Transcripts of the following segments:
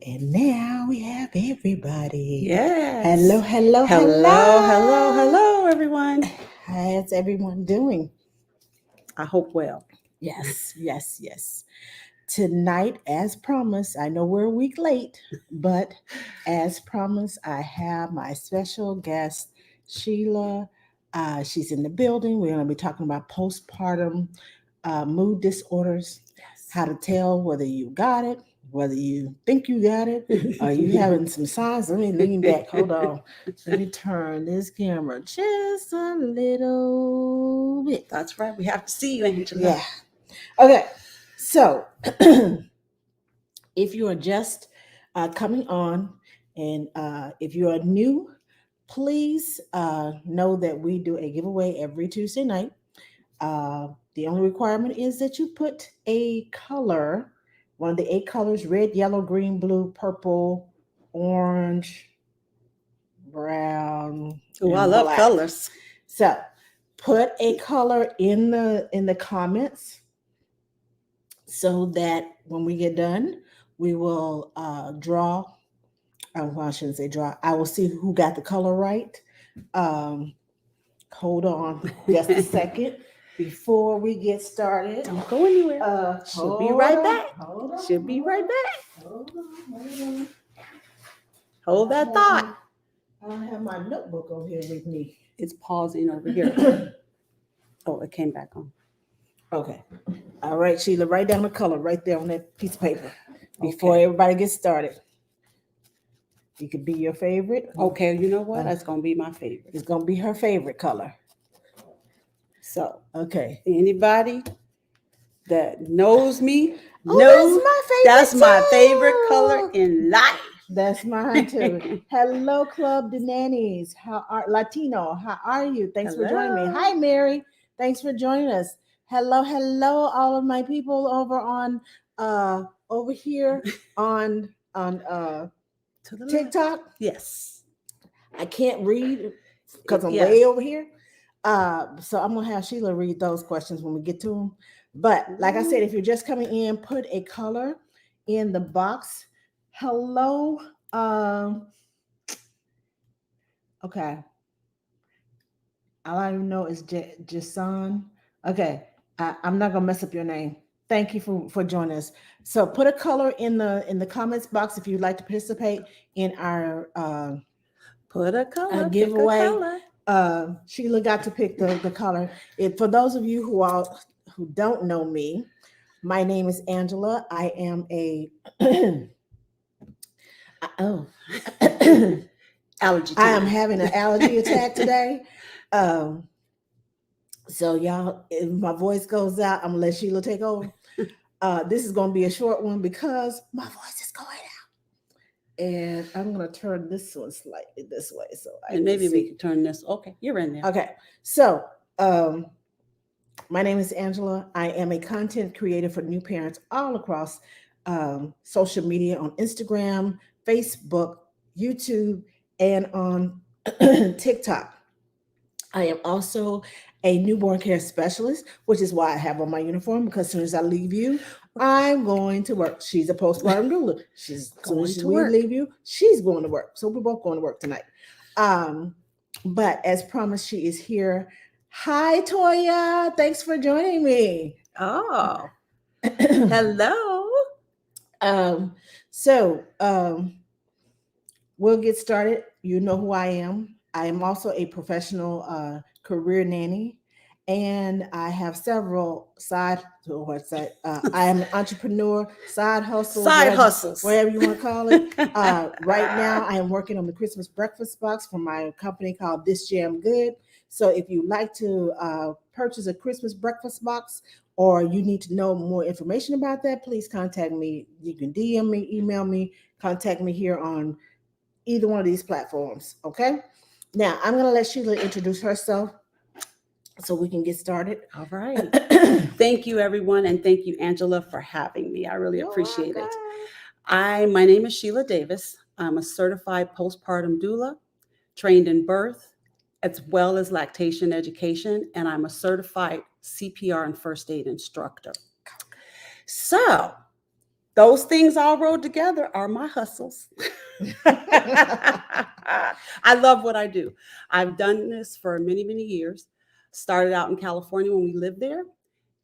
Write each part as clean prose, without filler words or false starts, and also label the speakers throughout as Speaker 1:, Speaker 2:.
Speaker 1: And now we have everybody.
Speaker 2: Yes.
Speaker 1: Hello,
Speaker 2: everyone.
Speaker 1: How's everyone doing?
Speaker 2: I hope well.
Speaker 1: Yes. Tonight, as promised, I know we're a week late, but as promised, I have my special guest, Sheila. She's in the building. We're going to be talking about postpartum mood disorders, how to tell whether you got it, whether you think you got it, are you having some signs? Let me lean back. Hold on. Let me turn this camera just a little bit.
Speaker 2: That's right. We have to see you, Angela.
Speaker 1: Yeah. Okay. So, if you are just coming on, and if you are new, please know that we do a giveaway every Tuesday night. The only requirement is that you put a color, one of the 8 colors: red, yellow, green, blue, purple, orange, brown.
Speaker 2: Oh, I love
Speaker 1: black.
Speaker 2: colors.
Speaker 1: So put a color in the comments so that when we get done, we will draw. Well, I shouldn't say draw. I will see who got the color right. Hold on just a second. Before we get started,
Speaker 2: Don't go anywhere. She'll be right back. She'll be right back.
Speaker 1: Hold on.
Speaker 2: Hold that thought.
Speaker 1: I have my notebook over here with me.
Speaker 2: It's pausing over here. Oh, it came back on.
Speaker 1: Okay. All right, Sheila, write down the color right there on that piece of paper before everybody gets started. It could be your favorite.
Speaker 2: Okay, you know what? That's going to be my favorite.
Speaker 1: It's going to be her favorite color.
Speaker 2: So,
Speaker 1: okay.
Speaker 2: Anybody that knows me
Speaker 1: knows
Speaker 2: that's my favorite color in life.
Speaker 1: That's mine too. Hello, Club de Nannies. How are you? Thanks for joining me. Hi, Mary. Thanks for joining us. Hello, all of my people over on over here on TikTok.
Speaker 2: Yes.
Speaker 1: I can't read because I'm way over here. So I'm gonna have Sheila read those questions when we get to them. But like I said, if you're just coming in, put a color in the box. Hello. Okay. All I know is Jason. Okay. I'm not gonna mess up your name. Thank you for joining us. So put a color in the comments box if you'd like to participate in our
Speaker 2: put a color
Speaker 1: giveaway. Sheila got to pick the color. For those of you who don't know me, my name is Angela. I am a
Speaker 2: allergy.
Speaker 1: I am having an allergy attack today. So y'all, if my voice goes out, I'm gonna let Sheila take over. This is gonna be a short one because my voice is going out. And I'm gonna turn this one slightly this way. So
Speaker 2: maybe we can turn this. Okay, you're in there.
Speaker 1: Okay. So my name is Angela. I am a content creator for new parents all across social media, on Instagram, Facebook, YouTube, and on TikTok. I am also a newborn care specialist, which is why I have on my uniform, because as soon as I leave you, I'm going to work. She's a postpartum doula. As soon as we leave you, she's going to work. So we're both going to work tonight. But as promised, she is here. Hi, Toya. Thanks for joining me.
Speaker 2: Oh, hello.
Speaker 1: We'll get started. You know who I am. I am also a professional career nanny, and I have several I am an entrepreneur, side hustles, whatever you want to call it. Right now, I am working on the Christmas breakfast box for my company called This Jam Good. So if you'd like to purchase a Christmas breakfast box, or you need to know more information about that, please contact me. You can DM me, email me, contact me here on either one of these platforms. Okay. Now I'm going to let Sheila introduce herself so we can get started.
Speaker 2: All right. Thank you, everyone. And thank you, Angela, for having me. I really appreciate it. My name is Sheila Davis. I'm a certified postpartum doula, trained in birth, as well as lactation education, and I'm a certified CPR and first aid instructor. So those things all rolled together are my hustles. I love what I do. I've done this for many, many years. Started out in California when we lived there,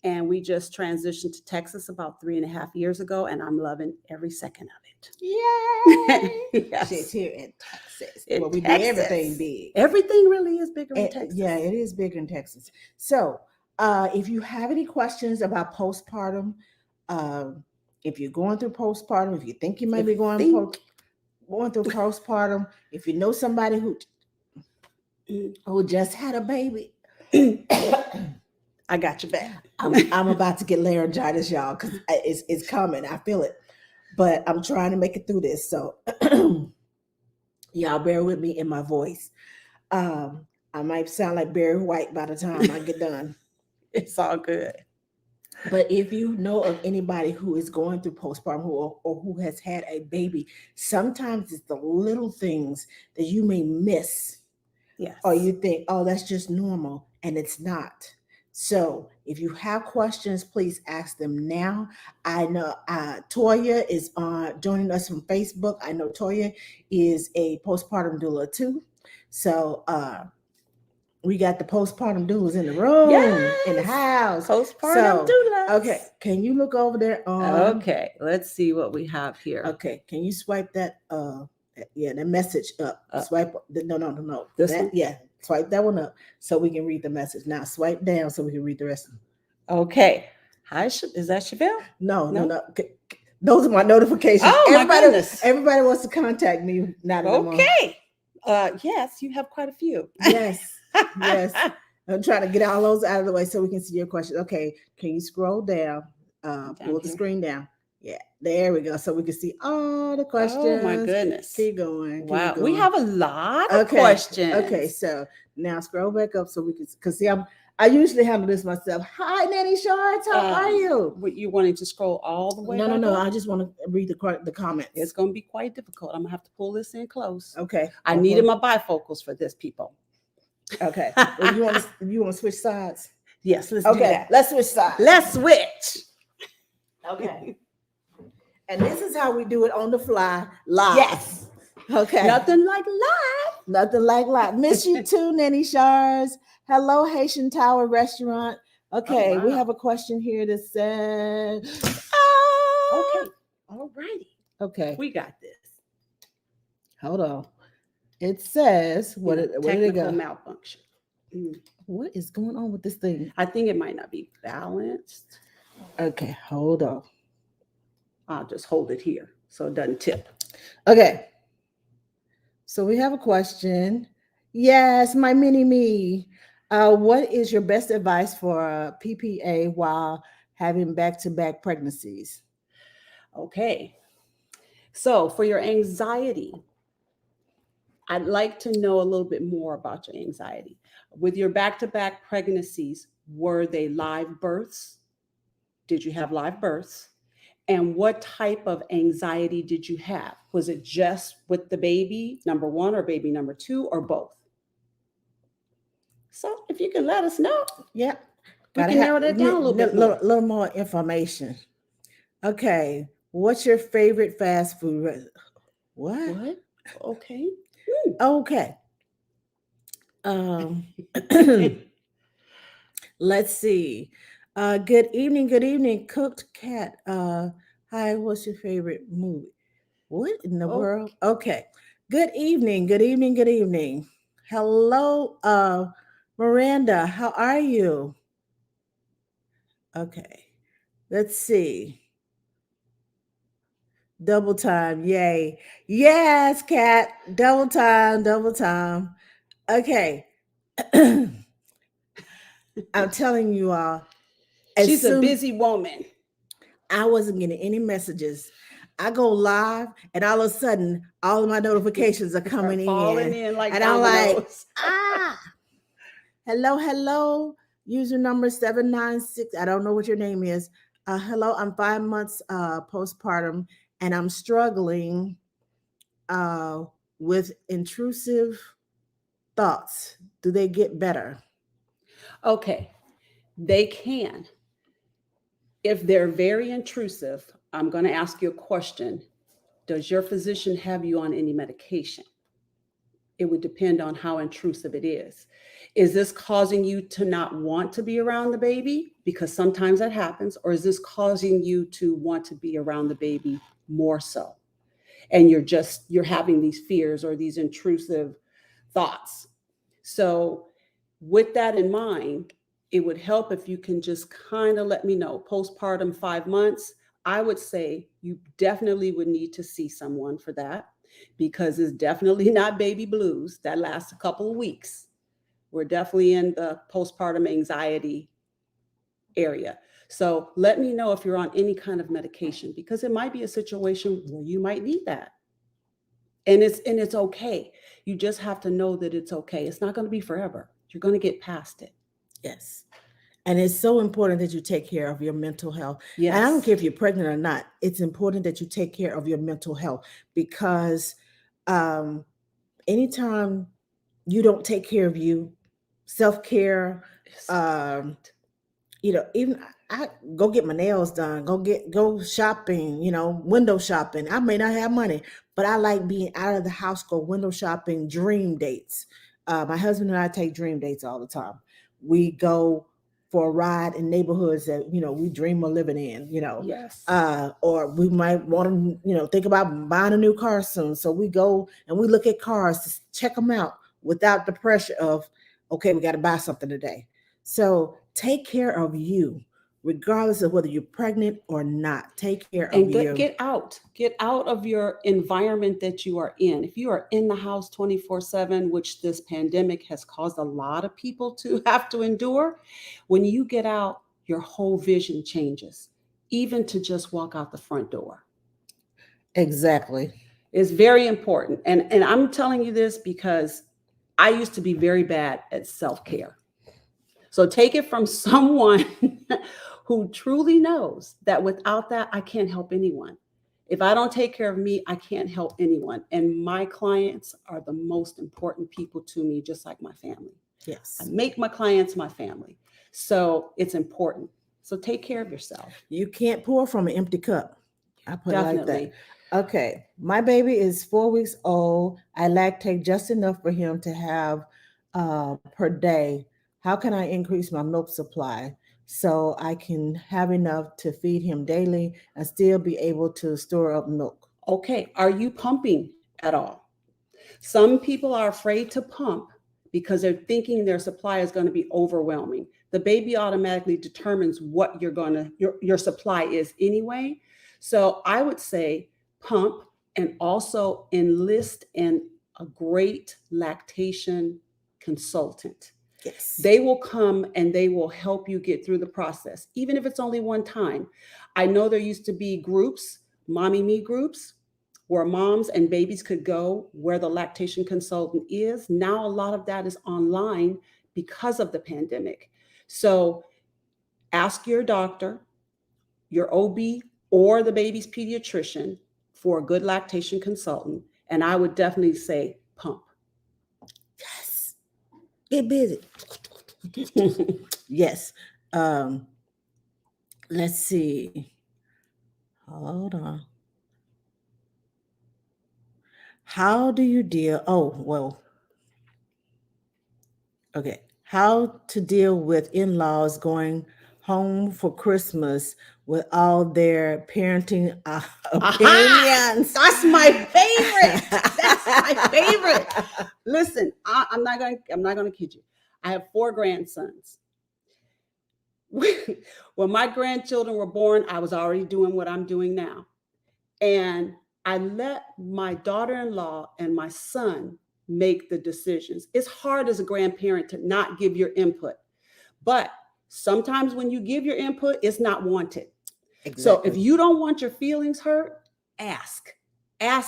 Speaker 2: and we just transitioned to Texas about 3.5 years ago, and I'm loving every second of it.
Speaker 1: Yay!
Speaker 2: Yes.
Speaker 1: She's here in Texas.
Speaker 2: In
Speaker 1: Well, we
Speaker 2: Texas.
Speaker 1: do everything big.
Speaker 2: Everything really is bigger in Texas.
Speaker 1: Yeah, it is bigger in Texas. So, if you have any questions about postpartum, if you're going through postpartum, if you think you might be going through postpartum, if you know somebody who just had a baby,
Speaker 2: I got your back.
Speaker 1: I'm about to get laryngitis, y'all, because it's coming. I feel it, but I'm trying to make it through this. So, y'all bear with me in my voice. I might sound like Barry White by the time I get done.
Speaker 2: It's all good.
Speaker 1: But if you know of anybody who is going through postpartum or who has had a baby, sometimes it's the little things that you may miss.
Speaker 2: Yes.
Speaker 1: Or you think, oh, that's just normal, and it's not. So if you have questions, please ask them now. I know Toya is joining us from Facebook. I know Toya is a postpartum doula too. So we got the postpartum doulas in the room, in the house.
Speaker 2: Postpartum doulas.
Speaker 1: Okay, can you look over there?
Speaker 2: Okay, let's see what we have here.
Speaker 1: Okay, can you swipe that? The message up. Swipe. No.
Speaker 2: This one?
Speaker 1: Yeah, swipe that one up so we can read the message. Now swipe down so we can read the rest of them.
Speaker 2: Okay. Hi, is that Chevelle?
Speaker 1: No. Those are my notifications.
Speaker 2: Oh, my goodness.
Speaker 1: Everybody wants to contact me now.
Speaker 2: Okay. Yes, you have quite a few.
Speaker 1: Yes. I'm trying to get all those out of the way so we can see your questions. Okay, can you scroll down? Pull the screen down. Yeah, there we go. So we can see all the questions.
Speaker 2: Oh my goodness.
Speaker 1: Keep going.
Speaker 2: Wow. We have a lot of questions.
Speaker 1: Okay, so now scroll back up so we can, because see, I usually handle this myself. Hi, Nanny Shards, how are you?
Speaker 2: You wanting to scroll all the way?
Speaker 1: No. I just want to read the comments.
Speaker 2: It's going to be quite difficult. I'm going to have to pull this in close.
Speaker 1: Okay.
Speaker 2: I needed my bifocals for this, people.
Speaker 1: Okay. Well, you want to switch sides?
Speaker 2: Yes, let's do that.
Speaker 1: Let's switch sides.
Speaker 2: Let's switch.
Speaker 1: Okay. And this is how we do it on the fly, live.
Speaker 2: Yes.
Speaker 1: Okay.
Speaker 2: Nothing like live.
Speaker 1: Nothing like live. Miss you too, Nanny Shards. Hello, Haitian Tower Restaurant. Okay, we have a question here that says,
Speaker 2: okay. All righty.
Speaker 1: Okay.
Speaker 2: We got this.
Speaker 1: Hold on. It says, where did it go?
Speaker 2: Malfunction.
Speaker 1: What is going on with this thing?
Speaker 2: I think it might not be balanced.
Speaker 1: Okay, hold on.
Speaker 2: I'll just hold it here so it doesn't tip.
Speaker 1: Okay. So we have a question. Yes, my mini me. What is your best advice for PPA while having back-to-back pregnancies?
Speaker 2: Okay. So for your anxiety, I'd like to know a little bit more about your anxiety. With your back-to-back pregnancies, were they live births? Did you have live births? And what type of anxiety did you have? Was it just with the baby number one or baby number two or both? So if you can let us know.
Speaker 1: Yeah.
Speaker 2: We can narrow that down a little bit more.
Speaker 1: Little more information. Okay. What's your favorite fast food? What?
Speaker 2: Okay.
Speaker 1: Okay. Let's see. Good evening, cooked cat. Hi, what's your favorite movie? What in the world? Okay. Good evening. Hello, Miranda. How are you? Okay. Let's see. Double time. Yay. Yes, cat. Double time. Okay. I'm telling you all.
Speaker 2: She's a busy woman.
Speaker 1: I wasn't getting any messages. I go live, and all of a sudden, all of my notifications are coming
Speaker 2: in like
Speaker 1: and I'm like, hello, user number 796. I don't know what your name is. Hello, I'm 5 months postpartum, and I'm struggling with intrusive thoughts. Do they get better?
Speaker 2: Okay, they can. If they're very intrusive I'm going to ask you a question. Does your physician have you on any medication? It would depend on how intrusive it is. Is this causing you to not want to be around the baby? Because sometimes that happens. Or is this causing you to want to be around the baby more so? And you're having these fears or these intrusive thoughts. So with that in mind, it would help if you can just kind of let me know. Postpartum 5 months, I would say you definitely would need to see someone for that, because it's definitely not baby blues that lasts a couple of weeks. We're definitely in the postpartum anxiety area. So let me know if you're on any kind of medication, because it might be a situation where you might need that. And it's okay. You just have to know that it's okay. It's not going to be forever. You're going to get past it.
Speaker 1: Yes. And it's so important that you take care of your mental health.
Speaker 2: Yes.
Speaker 1: And I don't care if you're pregnant or not. It's important that you take care of your mental health, because anytime you don't take care of you, self-care, even I go get my nails done, go shopping, window shopping. I may not have money, but I like being out of the house, go window shopping, dream dates. My husband and I take dream dates all the time. We go for a ride in neighborhoods that, we dream of living in,
Speaker 2: Yes.
Speaker 1: Or we might want to, think about buying a new car soon. So we go and we look at cars to check them out without the pressure of, okay, we got to buy something today. So take care of you, regardless of whether you're pregnant or not. Take care of you.
Speaker 2: Get out of your environment that you are in. If you are in the house 24/7, which this pandemic has caused a lot of people to have to endure, when you get out, your whole vision changes, even to just walk out the front door.
Speaker 1: Exactly.
Speaker 2: It's very important. And I'm telling you this because I used to be very bad at self-care. So take it from someone who truly knows that without that, I can't help anyone. If I don't take care of me, I can't help anyone. And my clients are the most important people to me, just like my family.
Speaker 1: Yes.
Speaker 2: I make my clients my family. So it's important. So take care of yourself.
Speaker 1: You can't pour from an empty cup. I put
Speaker 2: Definitely.
Speaker 1: it like that. Okay. My baby is 4 weeks old. I lactate just enough for him to have per day. How can I increase my milk supply so I can have enough to feed him daily and still be able to store up milk?
Speaker 2: Okay. Are you pumping at all? Some people are afraid to pump because they're thinking their supply is going to be overwhelming. The baby automatically determines what your supply is anyway. So I would say pump, and also enlist in a great lactation consultant.
Speaker 1: Yes.
Speaker 2: They will come and they will help you get through the process, even if it's only one time. I know there used to be groups, mommy me groups, where moms and babies could go where the lactation consultant is. Now, a lot of that is online because of the pandemic. So ask your doctor, your OB, or the baby's pediatrician for a good lactation consultant. And I would definitely say pump.
Speaker 1: Yes. Get busy. Yes. Let's see. Hold on. How do you deal? Oh, well. Okay. How to deal with in-laws going home for Christmas with all their parenting opinions.
Speaker 2: That's my favorite. That's my favorite. Listen, I'm not gonna kid you. I have 4 grandsons. When my grandchildren were born, I was already doing what I'm doing now. And I let my daughter-in-law and my son make the decisions. It's hard as a grandparent to not give your input. But sometimes when you give your input, it's not wanted. Exactly. So if you don't want your feelings hurt, ask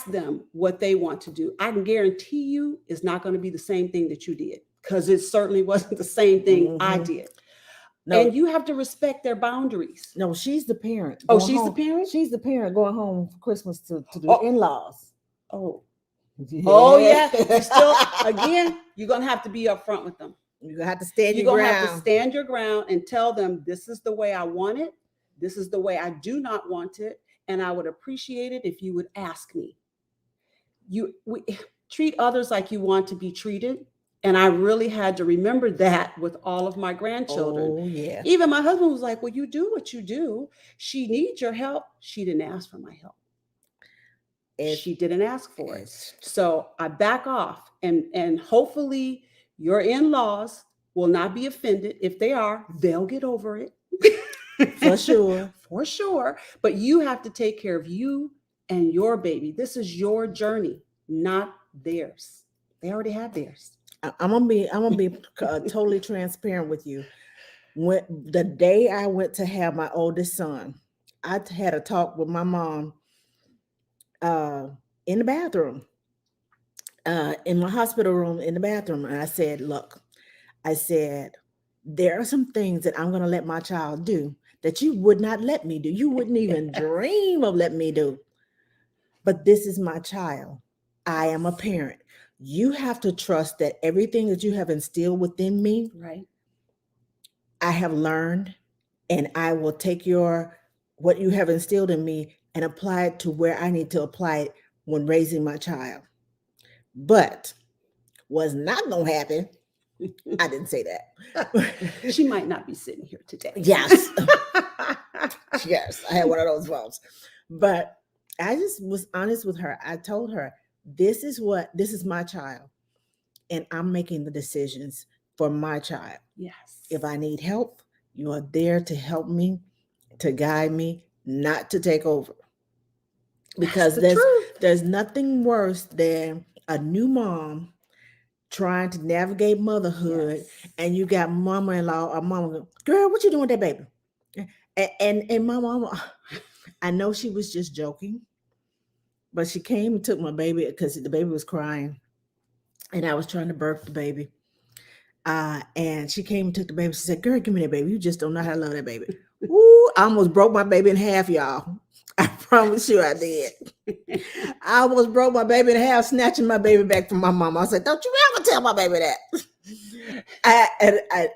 Speaker 2: them what they want to do. I can guarantee you it's not going to be the same thing that you did, because it certainly wasn't the same thing I did. No. And you have to respect their boundaries.
Speaker 1: No, she's the parent.
Speaker 2: Oh, she's the parent?
Speaker 1: She's the parent going home for Christmas to the in-laws.
Speaker 2: Oh. Yeah. Oh, yeah. Still, again, you're going to have to be upfront with them.
Speaker 1: You're going to have to stand your ground. You're going to have to
Speaker 2: stand your ground and tell them, this is the way I want it. This is the way I do not want it. and I would appreciate it if you would ask me. We treat others like you want to be treated. And I really had to remember that with all of my grandchildren.
Speaker 1: Oh, yeah.
Speaker 2: Even my husband was like, well, you do what you do. She needs your help. She didn't ask for my help. She didn't ask for it. So I back off, and hopefully your in-laws will not be offended. If they are, they'll get over it.
Speaker 1: For sure.
Speaker 2: For sure. But you have to take care of you and your baby. This is your journey, not theirs. They already have theirs.
Speaker 1: I'm gonna be totally transparent with you. When the day I went to have my oldest son, I had a talk with my mom in the bathroom, in my hospital room in the bathroom, and I said, "Look," I said, "there are some things that I'm going to let my child do that you would not let me do. You wouldn't even dream of letting me do. But this is my child. I am a parent. You have to trust that everything that you have instilled within me,
Speaker 2: Right,
Speaker 1: I have learned, and I will take what you have instilled in me and apply it to where I need to apply it when raising my child. But what's not going to happen," I didn't say that.
Speaker 2: she might not be sitting here today.
Speaker 1: Yes. Yes, I had one of those phones. But I just was honest with her. I told her, this is my child, and I'm making the decisions for my child.
Speaker 2: Yes.
Speaker 1: If I need help, you are there to help me, to guide me, not to take over. Because there's nothing worse than a new mom trying to navigate motherhood,
Speaker 2: Yes.
Speaker 1: and you got mama-in-law or mama, girl, what you doing with that baby? And my mama, I know she was just joking, but she came and took my baby because the baby was crying, and I was trying to birth the baby. And she came and took the baby. She said, "Girl, give me that baby. You just don't know how to love that baby." Ooh, I almost broke my baby in half, y'all. I promise you I did. I almost broke my baby in half, snatching my baby back from my mama. I said, "Don't you ever tell my baby that."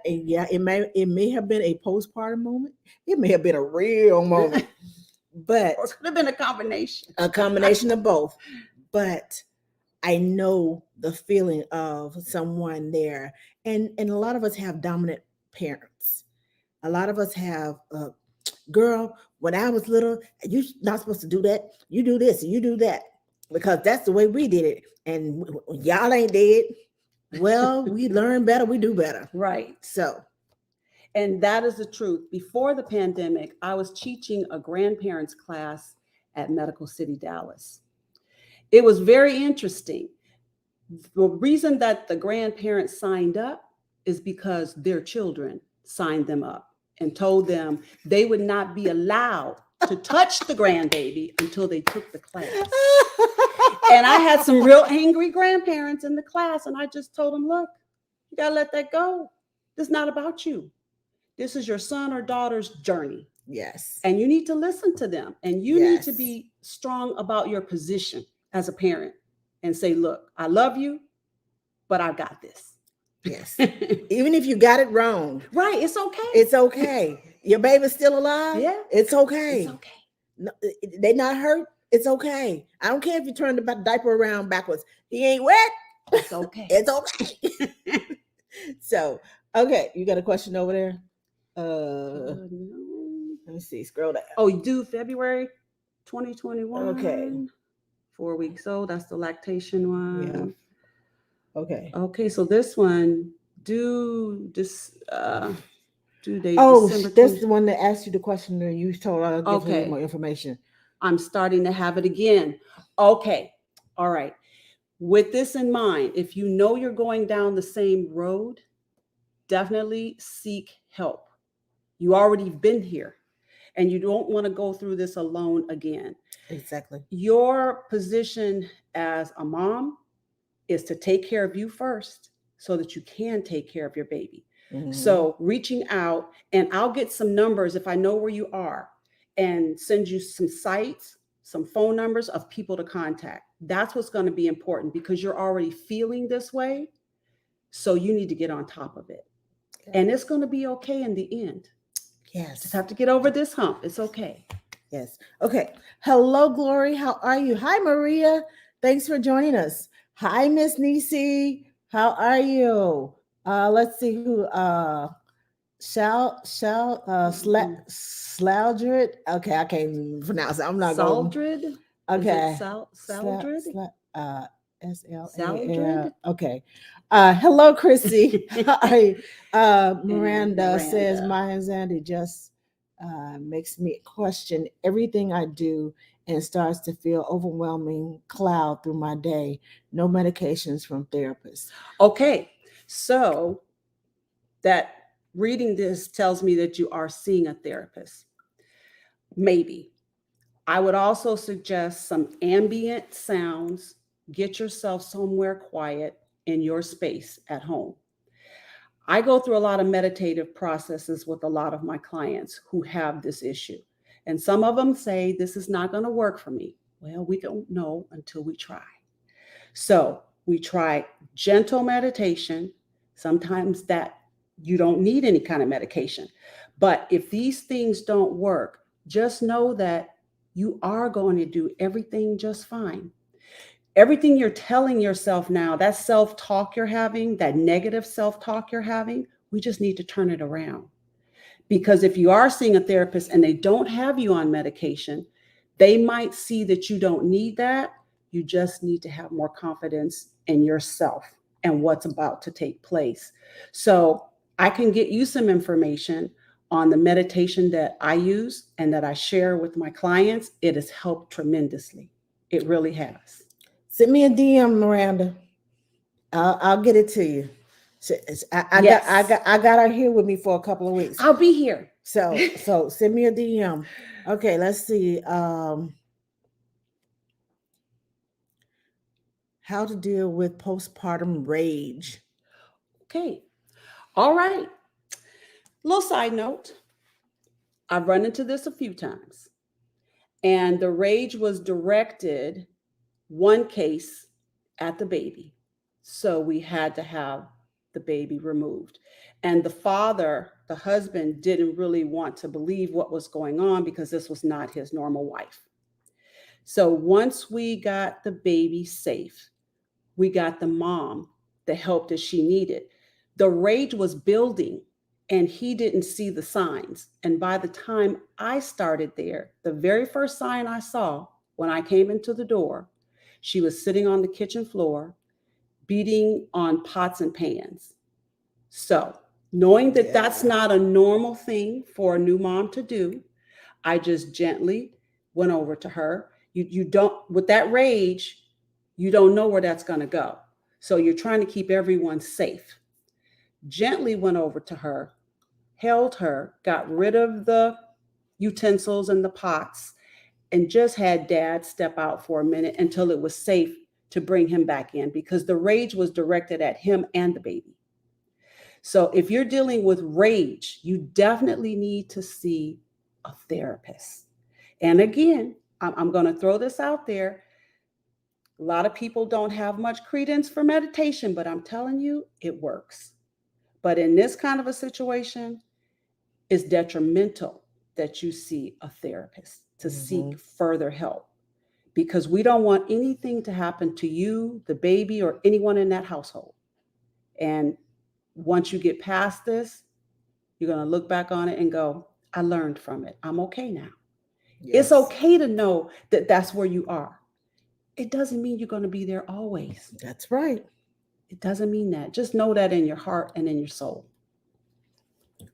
Speaker 1: Yeah, it may have been a postpartum moment. It may have been a real moment, but
Speaker 2: Or it could have been a combination.
Speaker 1: A combination of both. But I know the feeling of someone there, and a lot of us have dominant parents. A lot of us have, girl, when I was little, you're not supposed to do that. You do this, and you do that, because that's the way we did it. And y'all ain't dead. Well, we learn better, we do better.
Speaker 2: Right.
Speaker 1: So,
Speaker 2: and that is the truth. Before the pandemic, I was teaching a grandparents class at Medical City, Dallas. It was very interesting. The reason that the grandparents signed up is because their children signed them up and told them they would not be allowed to touch the grandbaby until they took the class. And I had some real angry grandparents in the class, and I just told them, look, you got to let that go. This is not about you. This is your son or daughter's journey.
Speaker 1: yes.
Speaker 2: And you need to listen to them. And you need to be strong about your position as a parent and say, look, I love you, but I got this.
Speaker 1: Yes. Even if you got it wrong.
Speaker 2: Right. It's okay.
Speaker 1: It's okay. Your baby's still alive.
Speaker 2: Yeah.
Speaker 1: It's okay.
Speaker 2: It's okay.
Speaker 1: No, they not hurt. It's okay. I don't care if you turn the diaper around backwards. He ain't wet.
Speaker 2: It's okay.
Speaker 1: It's okay. So, okay. You got a question over there?
Speaker 2: No.
Speaker 1: Let me see. Scroll down.
Speaker 2: Oh, you do February 2021.
Speaker 1: Okay.
Speaker 2: 4 weeks old. That's the lactation one.
Speaker 1: Yeah. Okay.
Speaker 2: Okay. So this one due date.
Speaker 1: Oh,
Speaker 2: December
Speaker 1: that's
Speaker 2: 20.
Speaker 1: the one that asked you the question and you told I'll give
Speaker 2: Okay.
Speaker 1: you more information.
Speaker 2: I'm starting to have it again. Okay. All right. With this in mind, if you know you're going down the same road, definitely seek help. You already been here and you don't want to go through this alone again.
Speaker 1: Exactly.
Speaker 2: Your position as a mom is to take care of you first so that you can take care of your baby.
Speaker 1: Mm-hmm.
Speaker 2: So reaching out, and I'll get some numbers if I know where you are and send you some sites, some phone numbers of people to contact. That's what's going to be important because you're already feeling this way. So you need to get on top of it. Okay. And it's going to be okay in the end.
Speaker 1: Yes.
Speaker 2: Just have to get over this hump. It's okay.
Speaker 1: Yes. Okay. Hello, Glory. How are you? Hi, Maria. Thanks for joining us. Hi, Miss Nisi. How are you? Let's see who. Sloudred. Okay, I can't even pronounce it. I'm not going.
Speaker 2: Saldred? Is it
Speaker 1: Okay.
Speaker 2: Saldred?
Speaker 1: SLAL.
Speaker 2: Saldred?
Speaker 1: Okay. Hello, Chrissy. Hi.
Speaker 2: And
Speaker 1: Miranda says
Speaker 2: Miranda.
Speaker 1: my anxiety just makes me question everything I do and starts to feel overwhelming cloud through my day. No medications from therapists.
Speaker 2: Okay, so that reading this tells me that you are seeing a therapist. Maybe. I would also suggest some ambient sounds. Get yourself somewhere quiet in your space at home. I go through a lot of meditative processes with a lot of my clients who have this issue. And some of them say, this is not going to work for me. Well, we don't know until we try. So we try gentle meditation. Sometimes that you don't need any kind of medication. But if these things don't work, just know that you are going to do everything just fine. Everything you're telling yourself now, that self talk you're having, that negative self talk you're having, we just need to turn it around. Because if you are seeing a therapist and they don't have you on medication, they might see that you don't need that. You just need to have more confidence in yourself and what's about to take place. So I can get you some information on the meditation that I use and that I share with my clients. It has helped tremendously. It really has.
Speaker 1: Send me a DM, Miranda. I'll get it to you.
Speaker 2: Yes.
Speaker 1: I got her here with me for a couple of weeks.
Speaker 2: I'll be here.
Speaker 1: So send me a DM. Okay, let's see. How to deal with postpartum rage.
Speaker 2: Okay. All right. Little side note. I've run into this a few times. And the rage was directed one case at the baby. So we had to have the baby removed. And the father, the husband, didn't really want to believe what was going on because this was not his normal wife. So once we got the baby safe, we got the mom the help that she needed. The rage was building and he didn't see the signs. And by the time I started there, the very first sign I saw when I came into the door, she was sitting on the kitchen floor, beating on pots and pans. So, knowing that that's not a normal thing for a new mom to do, I just gently went over to her. You don't, with that rage, you don't know where that's going to go. So you're trying to keep everyone safe. Gently went over to her, held her, got rid of the utensils and the pots, and just had dad step out for a minute until it was safe to bring him back in because the rage was directed at him and the baby. So if you're dealing with rage, you definitely need to see a therapist. And again, I'm going to throw this out there. A lot of people don't have much credence for meditation, but I'm telling you, it works. But in this kind of a situation, it's detrimental that you see a therapist to seek further help because we don't want anything to happen to you, the baby, or anyone in that household. And once you get past this, you're going to look back on it and go, I learned from it. I'm okay now. Yes. It's okay to know that that's where you are. It doesn't mean you're going to be there always.
Speaker 1: That's right.
Speaker 2: It doesn't mean that. Just know that in your heart and in your soul.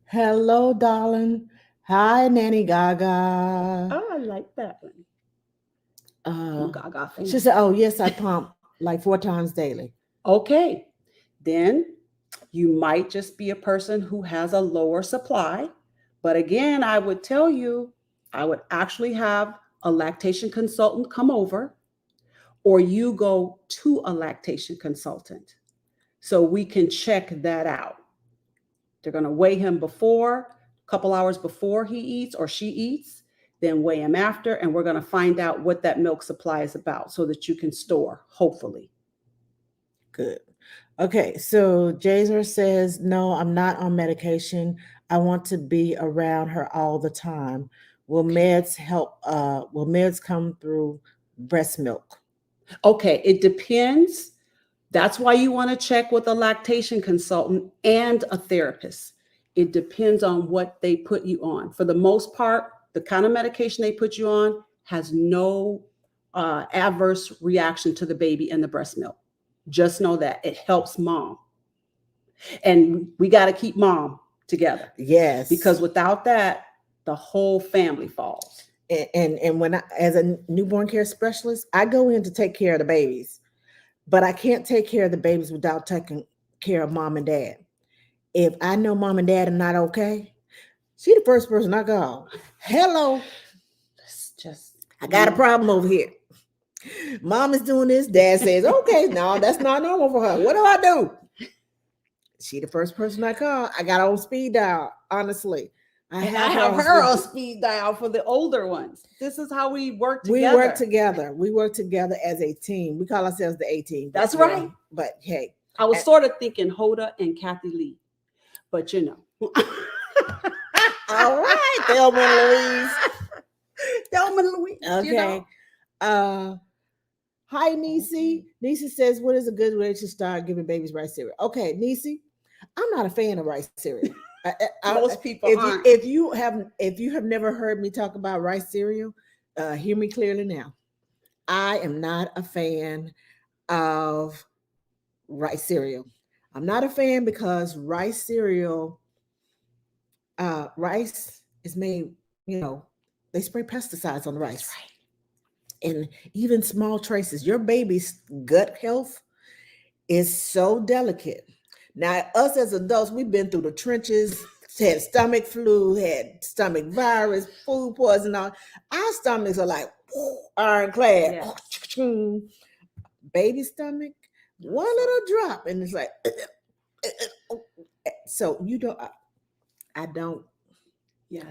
Speaker 1: Hello, darling. Hi, Nanny Gaga.
Speaker 2: Oh, I like that one.
Speaker 1: Gaga fan. She said, oh, yes, I pump like 4 times daily.
Speaker 2: Okay. Then you might just be a person who has a lower supply. But again, I would tell you, I would actually have a lactation consultant come over, or you go to a lactation consultant so we can check that out. They're going to weigh him before, a couple hours before he eats or she eats, then weigh him after, and we're going to find out what that milk supply is about so that you can store, hopefully.
Speaker 1: Good. Okay, so Jazer says, no, I'm not on medication. I want to be around her all the time. will meds help? Will meds come through breast milk?
Speaker 2: Okay, it depends. That's why you want to check with a lactation consultant and a therapist. It depends on what they put you on. For the most part, the kind of medication they put you on has no adverse reaction to the baby and the breast milk. Just know that it helps mom. And we got to keep mom together.
Speaker 1: Yes.
Speaker 2: Because without that, the whole family falls.
Speaker 1: And when I, as a newborn care specialist, I go in to take care of the babies, but I can't take care of the babies without taking care of mom and dad. If I know mom and dad are not okay, she the first person I call. Hello, I got a problem over here. Mom is doing this. Dad says, okay, no, that's not normal for her. What do I do? She the first person I call. I got on speed dial, honestly.
Speaker 2: I have her on speed dial for the older ones. This is how we work together.
Speaker 1: We work together. We work together as a team. We call ourselves the A team.
Speaker 2: That's right.
Speaker 1: But hey.
Speaker 2: I was sort of thinking Hoda and Kathy Lee. But you know.
Speaker 1: All right, Thelma and Louise.
Speaker 2: Thelma and Louise.
Speaker 1: Okay.
Speaker 2: You know?
Speaker 1: Hi, Nisi. Nisi says, what is a good way to start giving babies rice cereal? Okay, Nisi, I'm not a fan of rice cereal.
Speaker 2: Most people aren't.
Speaker 1: If you have never heard me talk about rice cereal, hear me clearly now. I am not a fan of rice cereal. I'm not a fan because rice cereal, rice is made, they spray pesticides on the rice.
Speaker 2: That's right.
Speaker 1: And even small traces, your baby's gut health is so delicate. Now, us as adults, we've been through the trenches, had stomach flu, had stomach virus, food poisoning. Our stomachs are like ironclad. Yeah. Baby stomach, one little drop, and it's like, so I don't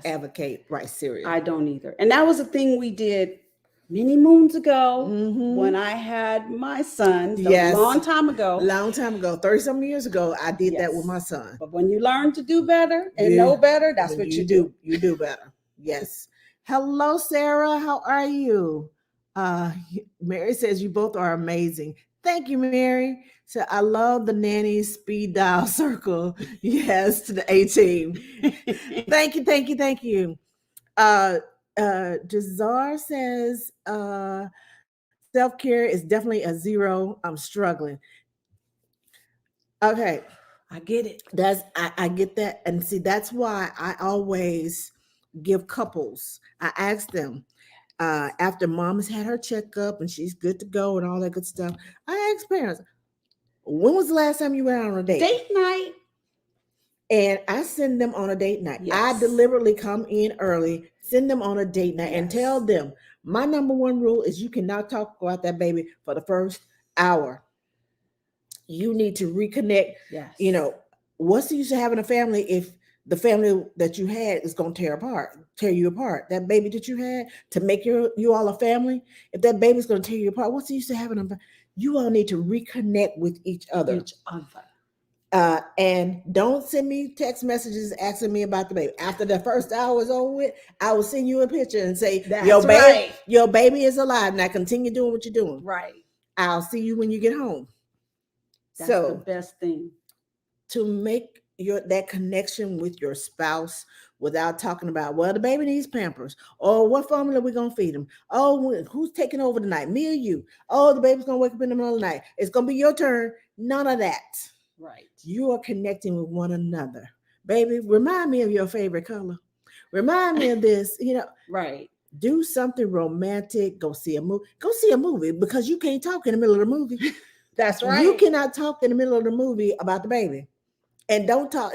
Speaker 1: advocate rice cereal.
Speaker 2: I don't either. And that was a thing we did many moons ago when I had my son.
Speaker 1: Yes.
Speaker 2: Long time ago,
Speaker 1: 30-some years ago, I did that with my son.
Speaker 2: But when you learn to do better and know better, that's what you do.
Speaker 1: You do better. Yes. Hello, Sarah. How are you? Mary says you both are amazing. Thank you, Mary. So I love the nanny speed dial circle. Yes, to the A team. Thank you. Jazar says self-care is definitely a 0. I'm struggling. Okay,
Speaker 2: I get it.
Speaker 1: I get that. And see, that's why I always give couples, I ask them after mom has had her checkup and she's good to go and all that good stuff, I ask parents, when was the last time you went on a date?
Speaker 2: Date night.
Speaker 1: And I send them on a date night.
Speaker 2: Yes.
Speaker 1: I deliberately come in early, send them on a date night, and tell them, my number one rule is you cannot talk about that baby for the first hour. You need to reconnect.
Speaker 2: Yes.
Speaker 1: What's the use of having a family if the family that you had is going to tear you apart? That baby that you had to make you all a family, if that baby's going to tear you apart, what's the use of having them? You all need to reconnect with each other. And don't send me text messages asking me about the baby. After the first hour is over with, I will send you a picture and say, your baby is alive. Now continue doing what you're doing.
Speaker 2: Right.
Speaker 1: I'll see you when you get home.
Speaker 2: That's the best thing. To
Speaker 1: make that connection with your spouse without talking about, well, the baby needs Pampers, or what formula we're going to feed him. Oh, who's taking over tonight? Me or you? Oh, the baby's going to wake up in the middle of the night. It's going to be your turn. None of that.
Speaker 2: Right.
Speaker 1: You are connecting with one another. Baby, remind me of your favorite color. Remind me of this,
Speaker 2: Right.
Speaker 1: Do something romantic. Go see a movie because you can't talk in the middle of the movie.
Speaker 2: That's right.
Speaker 1: You cannot talk in the middle of the movie about the baby. And don't talk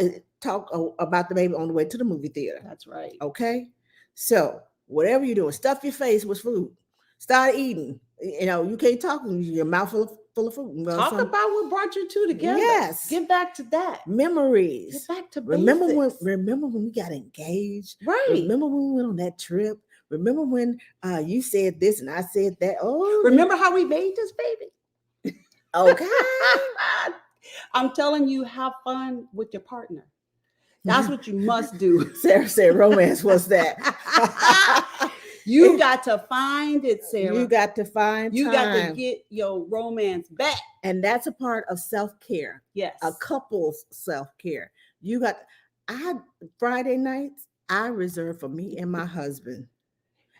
Speaker 1: about the baby on the way to the movie theater.
Speaker 2: That's right.
Speaker 1: Okay? So whatever you're doing, stuff your face with food. Start eating. You can't talk with your mouth full of food.
Speaker 2: Talk about what brought you two together.
Speaker 1: Yes.
Speaker 2: Get back to that.
Speaker 1: Memories.
Speaker 2: Get back to
Speaker 1: remember
Speaker 2: basics.
Speaker 1: Remember when we got engaged?
Speaker 2: Right.
Speaker 1: Remember when we went on that trip? Remember when you said this and I said that? Oh,
Speaker 2: remember how we made this baby?
Speaker 1: Okay.
Speaker 2: I'm telling you, have fun with your partner. That's what you must do.
Speaker 1: Sarah said romance was that.
Speaker 2: You got to find it, Sarah.
Speaker 1: You got to find
Speaker 2: You
Speaker 1: time.
Speaker 2: got to get your romance back.
Speaker 1: And that's a part of self-care.
Speaker 2: Yes.
Speaker 1: A couple's self-care. Friday nights, I reserve for me and my husband.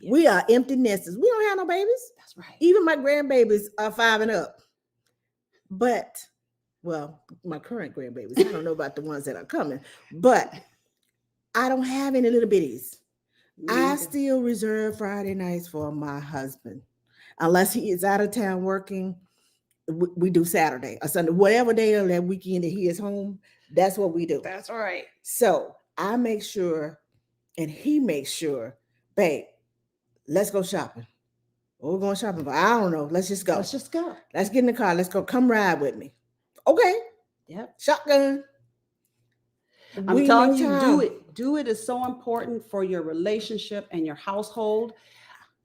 Speaker 1: Yes. We are empty nesters. We don't have no babies.
Speaker 2: That's right.
Speaker 1: Even my grandbabies are 5 and up. But, well, my current grandbabies, I don't know about the ones that are coming, but I don't have any little bitties. I still reserve Friday nights for my husband. Unless he is out of town working, we do Saturday or Sunday, whatever day of that weekend that he is home, that's what we do.
Speaker 2: That's right.
Speaker 1: So I make sure, and he makes sure, babe, let's go shopping. What we're going shopping for? I don't know. Let's just go.
Speaker 2: Let's just go.
Speaker 1: Let's get in the car. Let's go. Come ride with me. Okay.
Speaker 2: Yep.
Speaker 1: Shotgun.
Speaker 2: I'm telling you, do it. Do it is so important for your relationship and your household.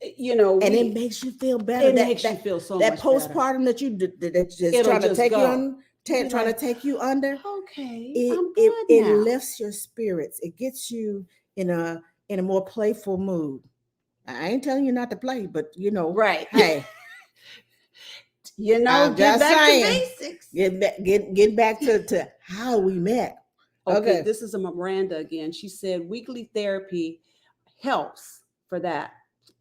Speaker 2: You know,
Speaker 1: and it makes you feel better.
Speaker 2: It makes you feel so much better.
Speaker 1: That postpartum that you that's just trying to take you on, trying to take you under.
Speaker 2: Okay,
Speaker 1: it lifts your spirits. It gets you in a more playful mood. I ain't telling you not to play, but
Speaker 2: right?
Speaker 1: Hey,
Speaker 2: get back to basics.
Speaker 1: Get back to how we met.
Speaker 2: Okay, this is a Miranda again. She said weekly therapy helps for that,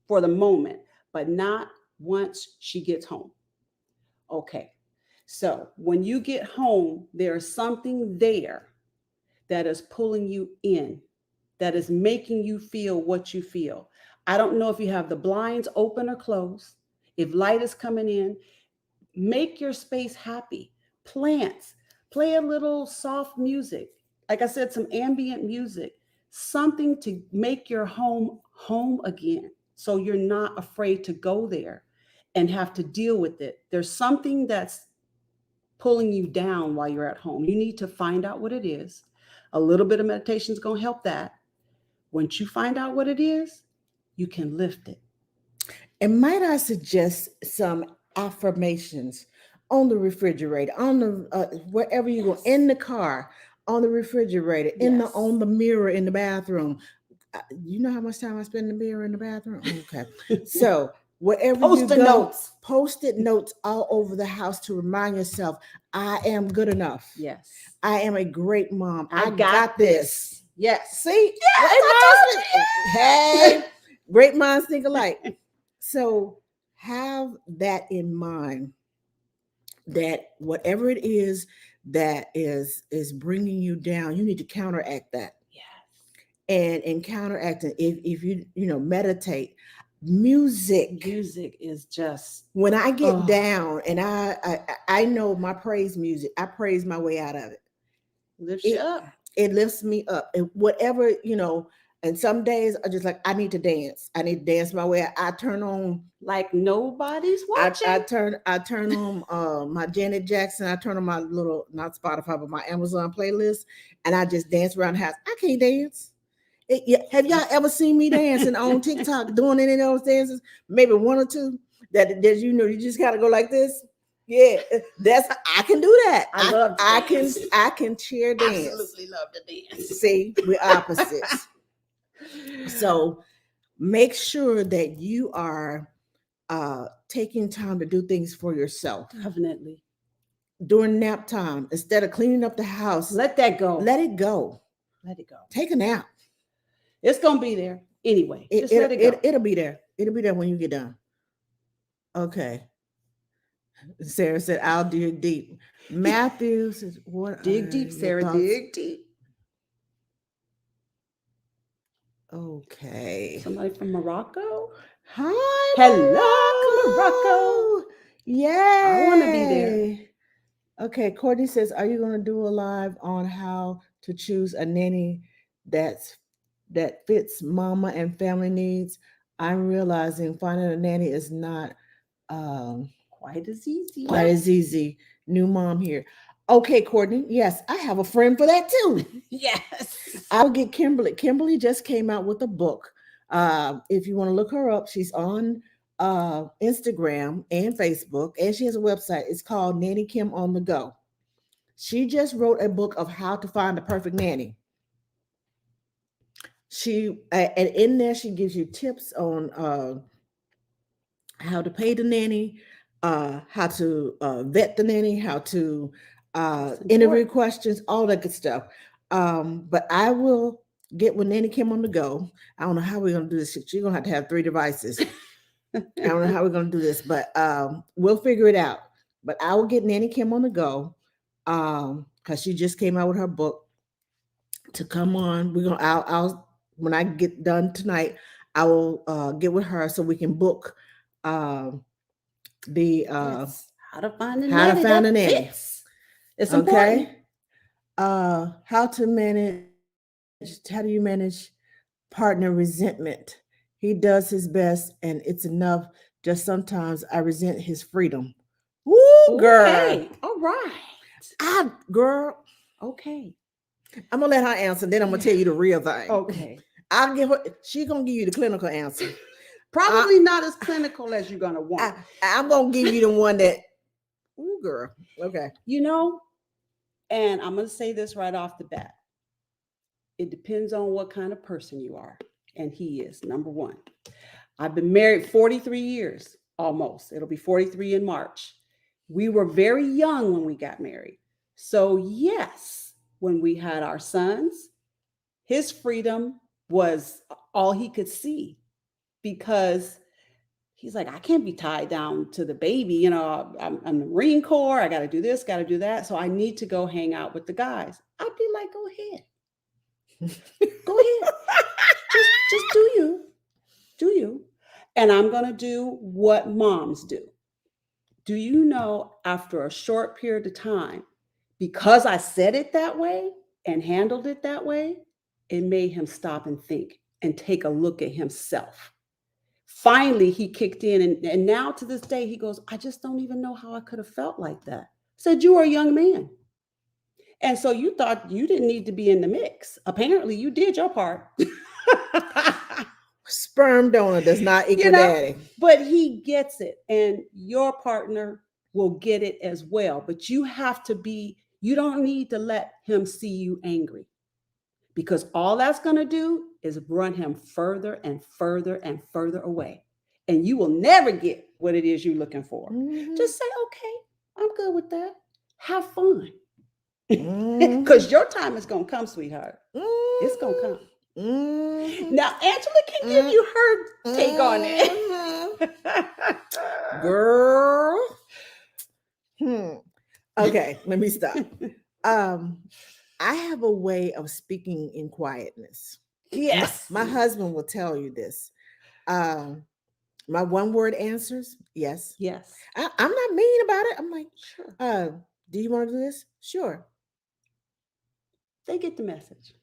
Speaker 2: for the moment, but not once she gets home. Okay, so when you get home, there's something there that is pulling you in, that is making you feel what you feel. I don't know if you have the blinds open or closed, if light is coming in. Make your space happy. Plants, play a little soft music. Like I said, some ambient music, something to make your home again. So you're not afraid to go there and have to deal with it. There's something that's pulling you down while you're at home. You need to find out what it is. A little bit of meditation is going to help that. Once you find out what it is, you can lift it.
Speaker 1: And might I suggest some affirmations on the refrigerator, on the wherever you go, in the car, on the refrigerator, on the mirror in the bathroom. You know how much time I spend in the mirror in the bathroom? Okay. So wherever you go, Post-it notes all over the house to remind yourself, I am good enough.
Speaker 2: Yes.
Speaker 1: I am a great mom. I got this.
Speaker 2: Yes.
Speaker 1: See? Yes, hey, great minds think alike. So have that in mind, that whatever it is that is bringing you down, you need to counteract that. Yes. And counteracting, if you meditate, music
Speaker 2: is just,
Speaker 1: when I get down, and I know my praise music, I praise my way out of it.
Speaker 2: Lifts you up.
Speaker 1: It lifts me up. And whatever, and some days I just like, I need to dance. I need to dance my way out. I turn on
Speaker 2: like nobody's watching.
Speaker 1: I turn on my Janet Jackson. I turn on my little, not Spotify, but my Amazon playlist, and I just dance around the house. I can't dance. Have y'all ever seen me dancing on TikTok doing any of those dances? Maybe one or two that you just gotta go like this. Yeah, I can do that. I can cheer dance.
Speaker 2: Absolutely love to dance.
Speaker 1: See, we're opposites. So make sure that you are taking time to do things for yourself.
Speaker 2: Definitely.
Speaker 1: During nap time, instead of cleaning up the house,
Speaker 2: let that go.
Speaker 1: Let it go.
Speaker 2: Let it go.
Speaker 1: Take a nap.
Speaker 2: It's gonna be there anyway. Just let it go.
Speaker 1: It'll be there. It'll be there when you get done. Okay. Sarah said, "I'll dig deep." Matthew says, "What?
Speaker 2: Dig deep, Sarah.
Speaker 1: Thoughts?
Speaker 2: Dig deep."
Speaker 1: Okay.
Speaker 2: Somebody from Morocco.
Speaker 1: Hi.
Speaker 2: Hello, Morocco.
Speaker 1: Yay.
Speaker 2: I want to be there.
Speaker 1: Okay. Courtney says, "Are you going to do a live on how to choose a nanny that fits mama and family needs? I'm realizing finding a nanny is not
Speaker 2: quite as easy.
Speaker 1: Quite as easy. New mom here." Okay, Courtney. Yes, I have a friend for that too.
Speaker 2: Yes.
Speaker 1: I'll get Kimberly. Kimberly just came out with a book. If you want to look her up, she's on Instagram and Facebook, and she has a website. It's called Nanny Kim on the Go. She just wrote a book of how to find the perfect nanny. And in there she gives you tips on how to pay the nanny, how to vet the nanny, how to interview questions, all that good stuff. But I will get when Nanny Kim on the go. I don't know how we're gonna do this. She's gonna have 3 devices. I don't know how we're gonna do this, but we'll figure it out. But I will get Nanny Kim on the go because she just came out with her book to come on. I'll when I get done tonight, I will get with her so we can book the
Speaker 2: Yes. How to find a
Speaker 1: nanny.
Speaker 2: Fits. It's important.
Speaker 1: Okay. How do you manage partner resentment? He does his best and it's enough. Just sometimes I resent his freedom. Woo, girl.
Speaker 2: Okay. All right.
Speaker 1: Girl.
Speaker 2: Okay.
Speaker 1: I'm gonna let her answer, then I'm gonna tell you the real thing.
Speaker 2: Okay.
Speaker 1: I'll give her, she's gonna give you the clinical answer.
Speaker 2: Probably not as clinical as you're gonna want.
Speaker 1: I'm gonna give you the one that, ooh, girl. Okay.
Speaker 2: You know, and I'm gonna say this right off the bat. It depends on what kind of person you are. And he is, number one. I've been married 43 years, almost. It'll be 43 in March. We were very young when we got married. So yes, when we had our sons, his freedom was all he could see because he's like, I can't be tied down to the baby. You know, I'm the Marine Corps. I got to do this, got to do that. So I need to go hang out with the guys. I'd be like, go ahead. Go ahead. Just do you. And I'm going to do what moms do. Do you know, after a short period of time, because I said it that way and handled it that way, it made him stop and think and take a look at himself. Finally, he kicked in. And now to this day, he goes, I just don't even know how I could have felt like that. I said, you were a young man. And so you thought you didn't need to be in the mix. Apparently, you did your part.
Speaker 1: Sperm donor does not equal daddy.
Speaker 2: But he gets it. And your partner will get it as well. But you don't need to let him see you angry. Because all that's going to do is run him further and further and further away. And you will never get what it is you're looking for. Mm-hmm. Just say, okay, I'm good with that. Have fun. Because your time is going to come, sweetheart. It's going to come. Now, Angela can give you her take on it.
Speaker 1: Girl. Okay, let me stop. I have a way of speaking in quietness.
Speaker 2: Yes.
Speaker 1: My husband will tell you this. My one word answers, yes.
Speaker 2: Yes.
Speaker 1: I'm not mean about it. I'm like, sure. Do you want to do this? Sure.
Speaker 2: They get the message.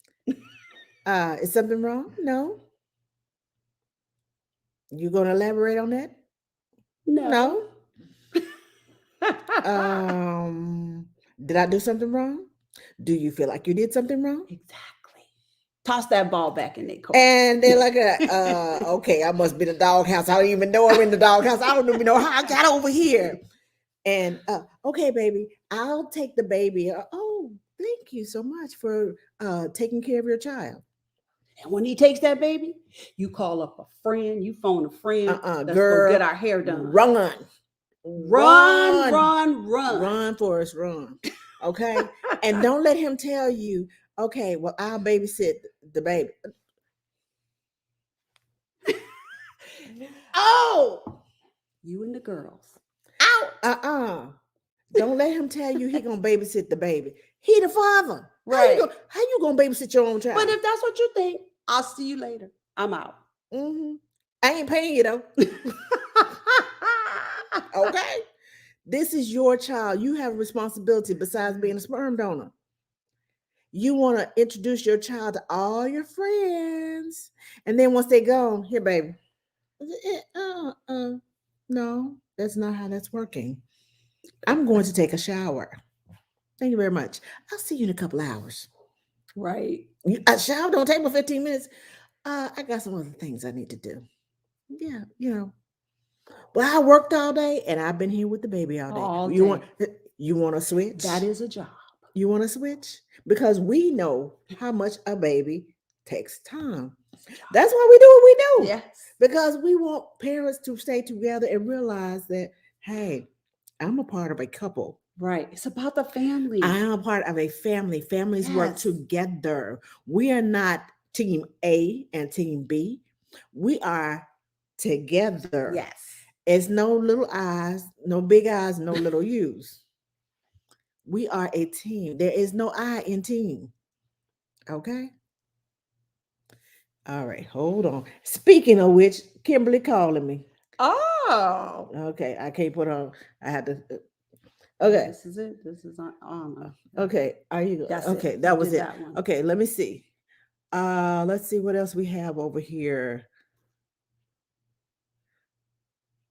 Speaker 1: Is something wrong? No. You going to elaborate on that?
Speaker 2: No.
Speaker 1: Did I do something wrong? Do you feel like you did something wrong?
Speaker 2: Exactly. Toss that ball back in their court.
Speaker 1: And they're like, okay, I must be in the doghouse. I don't even know I'm in the doghouse. I don't even know how I got over here. And okay, baby, I'll take the baby. Oh, thank you so much for taking care of your child.
Speaker 2: And when he takes that baby, you call up a friend, you phone a friend. Let's go get our hair done.
Speaker 1: Run, Forrest, run. Okay. And don't let him tell you, okay, well, I'll babysit the baby. Oh,
Speaker 2: you and the girls.
Speaker 1: Out. Don't let him tell you he gonna babysit the baby. He the father.
Speaker 2: Right.
Speaker 1: How you gonna babysit your own child?
Speaker 2: But if that's what you think, I'll see you later. I'm out.
Speaker 1: Mm-hmm. I ain't paying you though. Okay. This is your child. You have a responsibility besides being a sperm donor. You want to introduce your child to all your friends. And then once they go, here, baby. No, that's not how that's working. I'm going to take a shower. Thank you very much. I'll see you in a couple hours.
Speaker 2: Right.
Speaker 1: A shower don't take but 15 minutes. I got some other things I need to do. Yeah, Well, I worked all day and I've been here with the baby all day. You want to switch?
Speaker 2: That is a job.
Speaker 1: You want to switch? Because we know how much a baby takes time. That's why we do what we do.
Speaker 2: Yes.
Speaker 1: Because we want parents to stay together and realize that, hey, I'm a part of a couple.
Speaker 2: Right. It's about the family.
Speaker 1: I am a part of a family. Families work
Speaker 2: Yes.
Speaker 1: together. We are not team A and team B. We are together.
Speaker 2: Yes.
Speaker 1: It's no little I's, no big I's, no little U's. We are a team. There is no I in team. Okay? All right, hold on. Speaking of which, Kimberly calling me.
Speaker 2: Oh.
Speaker 1: Okay, I can't put on. I had to. Okay.
Speaker 2: This is it. This is on.
Speaker 1: Okay. Are you?
Speaker 2: That's
Speaker 1: okay,
Speaker 2: it.
Speaker 1: that
Speaker 2: You
Speaker 1: was
Speaker 2: did
Speaker 1: it.
Speaker 2: that one.
Speaker 1: Okay, let me see. Let's see what else we have over here.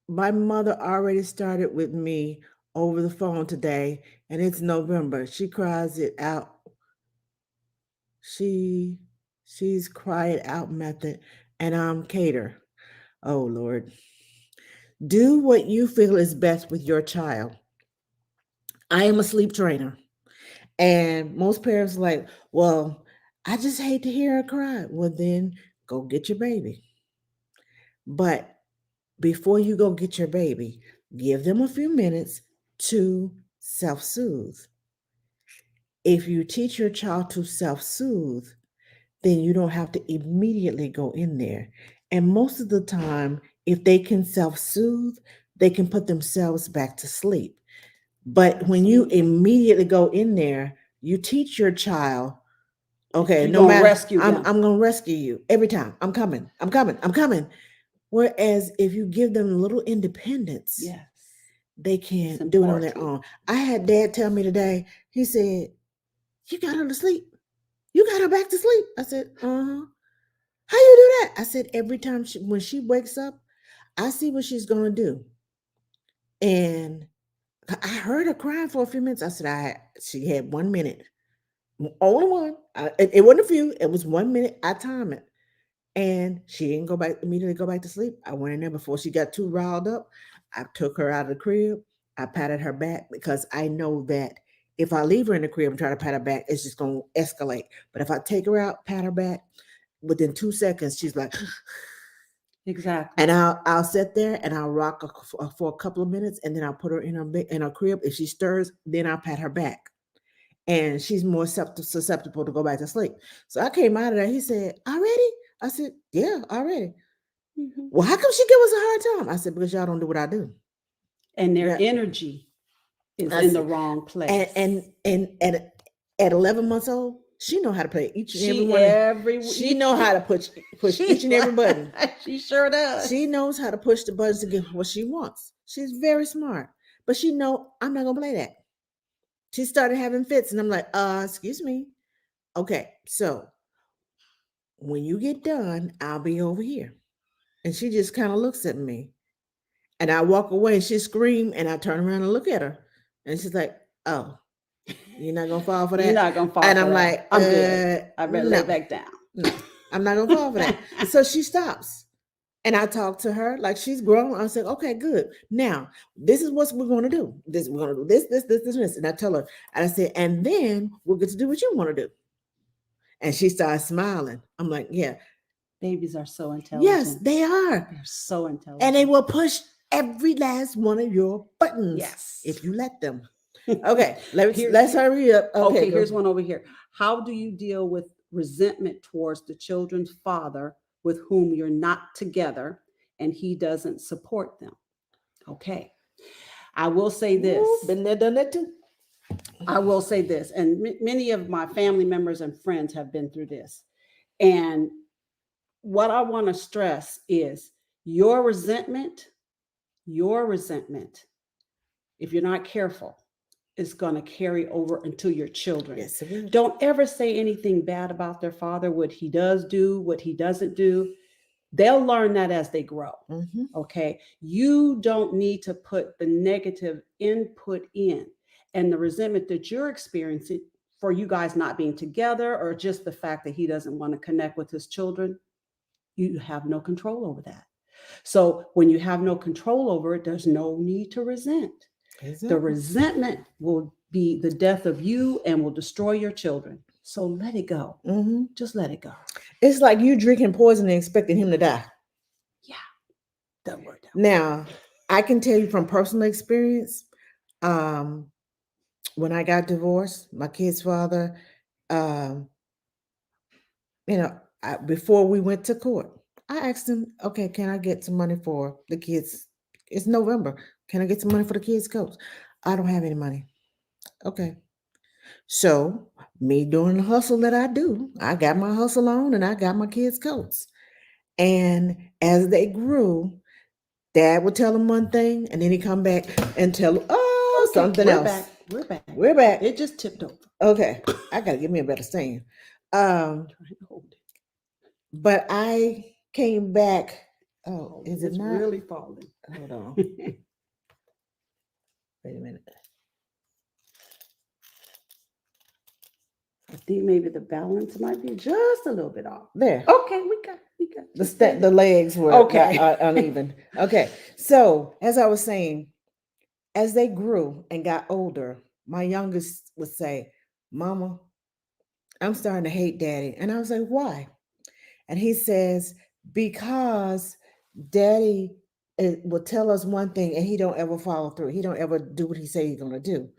Speaker 1: My mother already started with me over the phone today, and it's November. She cries it out. She's cry it out method, and I'm cater. Oh Lord. Do what you feel is best with your child. I am a sleep trainer. And most parents are like, well, I just hate to hear her cry. Well, then go get your baby. But before you go get your baby, give them a few minutes to self soothe. If you teach your child to self soothe, then you don't have to immediately go in there. And most of the time, if they can self soothe, they can put themselves back to sleep. But when you immediately go in there, you teach your child, okay,
Speaker 2: You're
Speaker 1: no
Speaker 2: gonna
Speaker 1: matter,
Speaker 2: rescue
Speaker 1: I'm
Speaker 2: them.
Speaker 1: gonna rescue you every time. I'm coming. I'm coming. I'm coming. Whereas if you give them a little independence,
Speaker 2: Yes.
Speaker 1: they can
Speaker 2: It's
Speaker 1: do it on their
Speaker 2: important.
Speaker 1: own. I had Dad tell me today. He said, "You got her to sleep. You got her back to sleep." I said, "Uh-huh. How you do that?" I said, "Every time when she wakes up, I see what she's gonna do." And I heard her crying for a few minutes. I said, she had 1 minute. Only one. It wasn't a few. It was 1 minute. I time it. And she didn't go back immediately go back to sleep. I went in there before she got too riled up. I took her out of the crib. I patted her back because I know that if I leave her in the crib and try to pat her back, it's just going to escalate. But if I take her out, pat her back, within 2 seconds, she's like,
Speaker 2: Exactly.
Speaker 1: and I'll sit there and I'll rock her for a couple of minutes, and then I'll put her in her crib. If she stirs, then I'll pat her back, and she's more susceptible to go back to sleep. So I came out of there. He said, "Already?" I said, "Yeah, already."
Speaker 2: Mhm.
Speaker 1: Well, how come she give us a hard time? I said, "Because y'all don't do what I do."
Speaker 2: And their
Speaker 1: Yeah.
Speaker 2: energy is
Speaker 1: I
Speaker 2: in the
Speaker 1: said-
Speaker 2: wrong place.
Speaker 1: And at 11 months old, she know how to play each and every
Speaker 2: She
Speaker 1: one.
Speaker 2: every
Speaker 1: She know how to push
Speaker 2: she-
Speaker 1: each and every button.
Speaker 2: She sure does.
Speaker 1: She knows how to push the buttons to get what she wants. She's very smart, but she know I'm not gonna play that. She started having fits, and I'm like, excuse me. Okay, so when you get done, I'll be over here. And she just kind of looks at me, and I walk away, and she screamed, and I turn around and look at her, and she's like, "Oh, you're not gonna fall for that."
Speaker 2: You're not gonna fall
Speaker 1: and
Speaker 2: for
Speaker 1: I'm
Speaker 2: that.
Speaker 1: like,
Speaker 2: I'm good. I better lay
Speaker 1: no,
Speaker 2: back down.
Speaker 1: no, I'm not gonna fall for that. So she stops. And I talked to her like she's grown. I said, "Okay, good. Now, this is what we're going to do. This we're going to do this." And I tell her, and I said, "And then we'll get to do what you want to do." And she started smiling. I'm like, "Yeah,
Speaker 2: Babies are so intelligent.
Speaker 1: yes, they are.
Speaker 2: They're so intelligent.
Speaker 1: And they will push every last one of your buttons.
Speaker 2: Yes.
Speaker 1: If you let them." Okay, let's hurry up.
Speaker 2: Okay, here's one over here. How do you deal with resentment towards the children's father with whom you're not together and he doesn't support them? Okay. I will say this.
Speaker 1: Ooh, been there, done that too.
Speaker 2: I will say this, and many of my family members and friends have been through this. And what I want to stress is your resentment, if you're not careful, is going to carry over into your children.
Speaker 1: Yes, it will.
Speaker 2: Don't ever say anything bad about their father, what he does do, what he doesn't do. They'll learn that as they grow.
Speaker 1: Mm-hmm.
Speaker 2: Okay. You don't need to put the negative input in, and the resentment that you're experiencing for you guys not being together, or just the fact that he doesn't want to connect with his children. You have no control over that. So when you have no control over it, there's no need to resent.
Speaker 1: Exactly.
Speaker 2: The resentment will be the death of you and will destroy your children. So let it go. Just let it go.
Speaker 1: It's like you drinking poison and expecting him to die.
Speaker 2: Yeah, that worked out.
Speaker 1: Now, I can tell you from personal experience, when I got divorced, my kid's father, um, before we went to court, I asked him, okay, can I get some money for the kids? It's November. Can I get some money for the kids' coats? I don't have any money. Okay. So, me doing the hustle that I do, I got my hustle on and I got my kids' coats. And as they grew, Dad would tell them one thing, and then he come back and tell them, something else.
Speaker 2: Back.
Speaker 1: We're back.
Speaker 2: It just tipped over.
Speaker 1: Okay, I gotta give me a better stand. But I came back. Oh, is it not
Speaker 2: really falling?
Speaker 1: Hold on. Wait a minute.
Speaker 2: I think maybe the balance might be just a little bit off.
Speaker 1: There.
Speaker 2: Okay, we got
Speaker 1: the legs were uneven. Okay, so as I was saying, as they grew and got older, my youngest would say, "Mama, I'm starting to hate Daddy," and I was like, "Why?" And he says, "Because Daddy will tell us one thing and he don't ever follow through. He don't ever do what he say he's gonna do."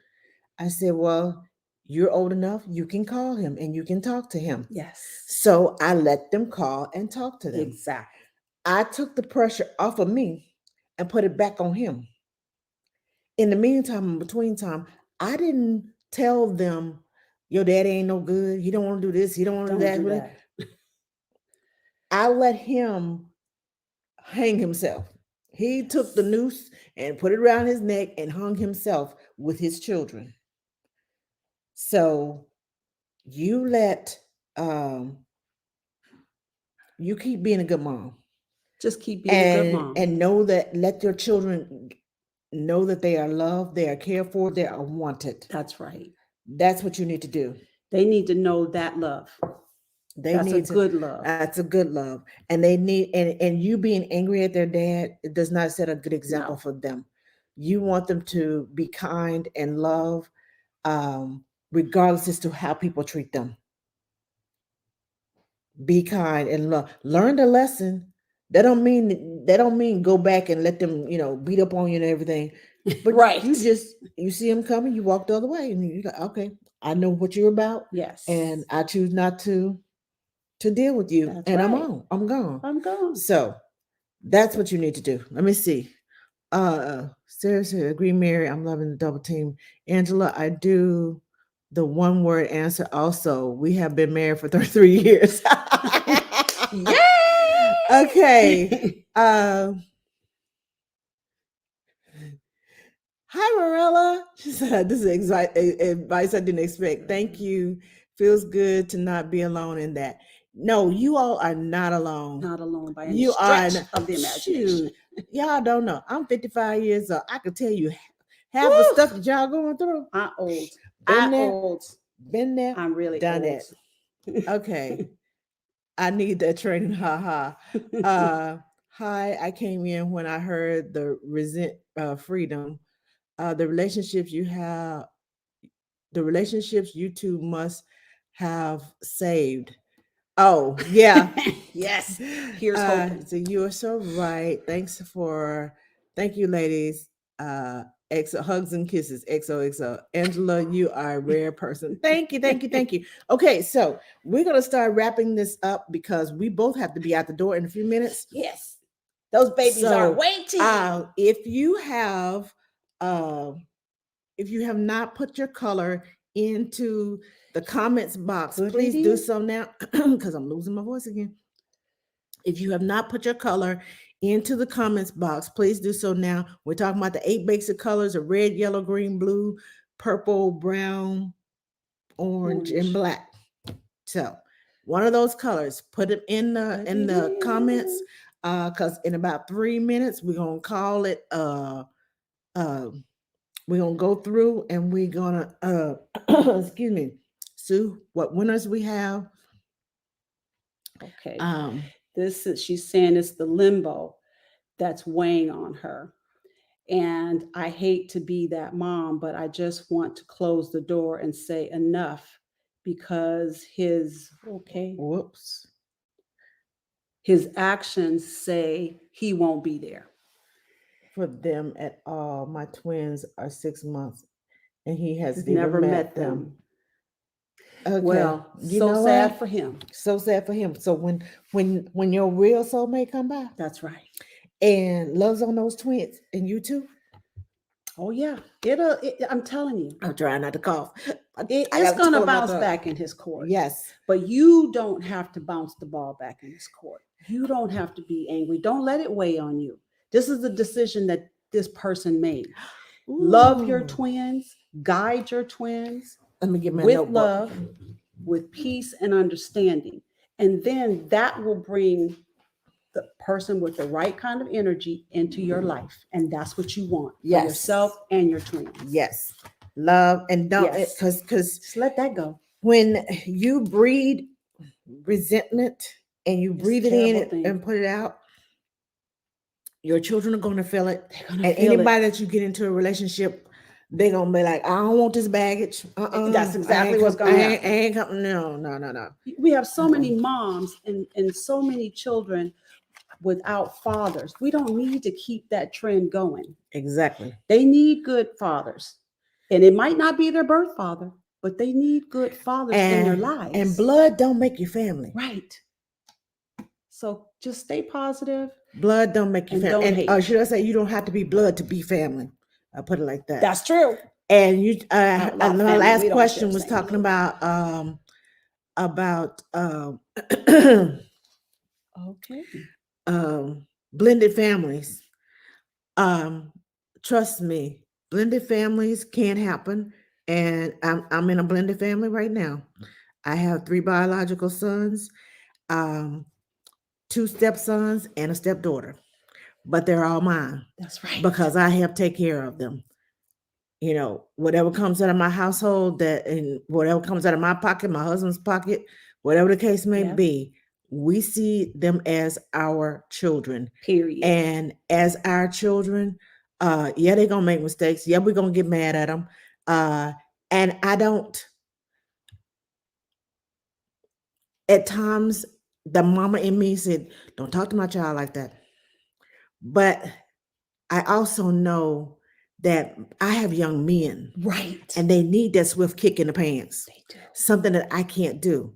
Speaker 1: I said, "Well, you're old enough, you can call him and you can talk to him."
Speaker 2: Yes.
Speaker 1: So I let them call and talk to them.
Speaker 2: Exactly.
Speaker 1: I took the pressure off of me and put it back on him. In the meantime, in between time, I didn't tell them, "Your daddy ain't no good. He don't want to do this. He don't want to do that." I let him hang himself. He took the noose and put it around his neck and hung himself with his children. So you you keep being a good mom.
Speaker 2: Just keep being a good mom.
Speaker 1: And know that, let your children know that they are loved, they are cared for, they are wanted.
Speaker 2: That's right.
Speaker 1: That's what you need to do.
Speaker 2: They need to know that love. That's a good love.
Speaker 1: That's a good love. And they need, and you being angry at their dad, it does not set a good example for them. You want them to be kind and love, regardless as to how people treat them. Be kind and love. Learn the lesson. That don't mean go back and let them, beat up on you and everything. But
Speaker 2: right.
Speaker 1: You see them coming, you walk the other way, and you go, okay, I know what you're about.
Speaker 2: Yes.
Speaker 1: And I choose not to deal with you.
Speaker 2: That's
Speaker 1: and
Speaker 2: right.
Speaker 1: I'm gone.
Speaker 2: I'm gone.
Speaker 1: So that's what you need to do. Let me see. Seriously, agree, Mary. I'm loving the double team. Angela, I do the one word answer also. We have been married for 33 years.
Speaker 2: Yay!
Speaker 1: Okay. Hi, Marilla. She said, "This is advice I didn't expect. Thank you. Feels good to not be alone in that." No, you all are not alone.
Speaker 2: Not alone by any stretch of the imagination.
Speaker 1: Y'all don't know. I'm 55 years old. I could tell you half the stuff that y'all going through.
Speaker 2: I'm old.
Speaker 1: Been there.
Speaker 2: I'm really
Speaker 1: done
Speaker 2: old.
Speaker 1: It. Okay. I need that training. Hi, I came in when I heard the freedom. The relationships you two must have saved. Oh, yeah.
Speaker 2: Yes. Here's hoping.
Speaker 1: So you are so right. Thank you, ladies. Hugs and kisses. XOXO. Angela, you are a rare person. Thank you. Okay, so we're gonna start wrapping this up because we both have to be out the door in a few minutes.
Speaker 2: Yes. Those babies are waiting.
Speaker 1: If you have not put your color into the comments box, please do so now, because I'm losing my voice again. If you have not put your color into the comments box, please do so now. We're talking about the 8 basic colors of red, yellow, green, blue, purple, brown, orange, and black. So one of those colors, put it in the comments, because in about 3 minutes, we're going to call it, we're going to go through and we're going to, excuse me, Sue, what winners we have.
Speaker 2: Okay. She's saying it's the limbo that's weighing on her. And I hate to be that mom, but I just want to close the door and say enough, because his
Speaker 1: Whoops.
Speaker 2: his actions say he won't be there.
Speaker 1: For them at all. My twins are 6 months and he has
Speaker 2: He's
Speaker 1: never met them. Okay.
Speaker 2: Well,
Speaker 1: You
Speaker 2: so
Speaker 1: know
Speaker 2: sad
Speaker 1: what?
Speaker 2: for him.
Speaker 1: So sad for him. So when your real soulmate come by
Speaker 2: That's right.
Speaker 1: and loves on those twins and you too,
Speaker 2: Oh yeah, I'm telling you,
Speaker 1: I'm trying not to cough. I
Speaker 2: it's
Speaker 1: gotta
Speaker 2: gonna
Speaker 1: chill about
Speaker 2: bounce
Speaker 1: that.
Speaker 2: back in his court.
Speaker 1: Yes.
Speaker 2: But you don't have to bounce the ball back in his court. You don't have to be angry. Don't let it weigh on you. This is the decision that this person made. Love your
Speaker 1: Ooh.
Speaker 2: twins, guide your twins
Speaker 1: Let me get my
Speaker 2: with
Speaker 1: notebook.
Speaker 2: love, with peace and understanding. And then that will bring the person with the right kind of energy into your life. And that's what you want for
Speaker 1: Yes.
Speaker 2: yourself and your twins.
Speaker 1: Yes. Love and don't
Speaker 2: Yes.
Speaker 1: because
Speaker 2: Just let that go.
Speaker 1: when you breed resentment and you
Speaker 2: It's a
Speaker 1: breathe it in
Speaker 2: terrible thing.
Speaker 1: and put it out, your children are going to feel it.
Speaker 2: They're gonna
Speaker 1: And
Speaker 2: feel
Speaker 1: anybody that you get into a relationship, they're going to be like, I don't want this baggage.
Speaker 2: That's exactly what's gonna happen.
Speaker 1: I ain't come. No.
Speaker 2: We have so many moms and so many children without fathers. We don't need to keep that trend going.
Speaker 1: Exactly.
Speaker 2: They need good fathers. And it might not be their birth father, but they need good fathers in their lives.
Speaker 1: And blood don't make you family.
Speaker 2: Right. So just stay positive.
Speaker 1: Blood don't make you
Speaker 2: And
Speaker 1: family.
Speaker 2: don't
Speaker 1: And
Speaker 2: hate.
Speaker 1: should I say you don't have to be blood to be family? I put it like that.
Speaker 2: That's true.
Speaker 1: And you
Speaker 2: Outlaw
Speaker 1: my
Speaker 2: family, we
Speaker 1: last
Speaker 2: don't
Speaker 1: question
Speaker 2: share
Speaker 1: was
Speaker 2: same
Speaker 1: talking
Speaker 2: blood.
Speaker 1: about
Speaker 2: Okay.
Speaker 1: blended families. Trust me, blended families can happen, and I'm in a blended family right now. I have 3 biological sons, 2 stepsons, and a stepdaughter, but they're all mine
Speaker 2: That's right.
Speaker 1: because I help take care of them. You know, whatever comes out of my household, and whatever comes out of my pocket, my husband's pocket, whatever the case may
Speaker 2: Yep.
Speaker 1: be, we see them as our children.
Speaker 2: Period.
Speaker 1: And as our children, yeah, they're gonna make mistakes. Yeah, we're gonna get mad at them. And I don't. At times, the mama in me said, "Don't talk to my child like that." But I also know that I have young men,
Speaker 2: Right.
Speaker 1: and they need that swift kick in the pants.
Speaker 2: They do.
Speaker 1: Something that I can't do.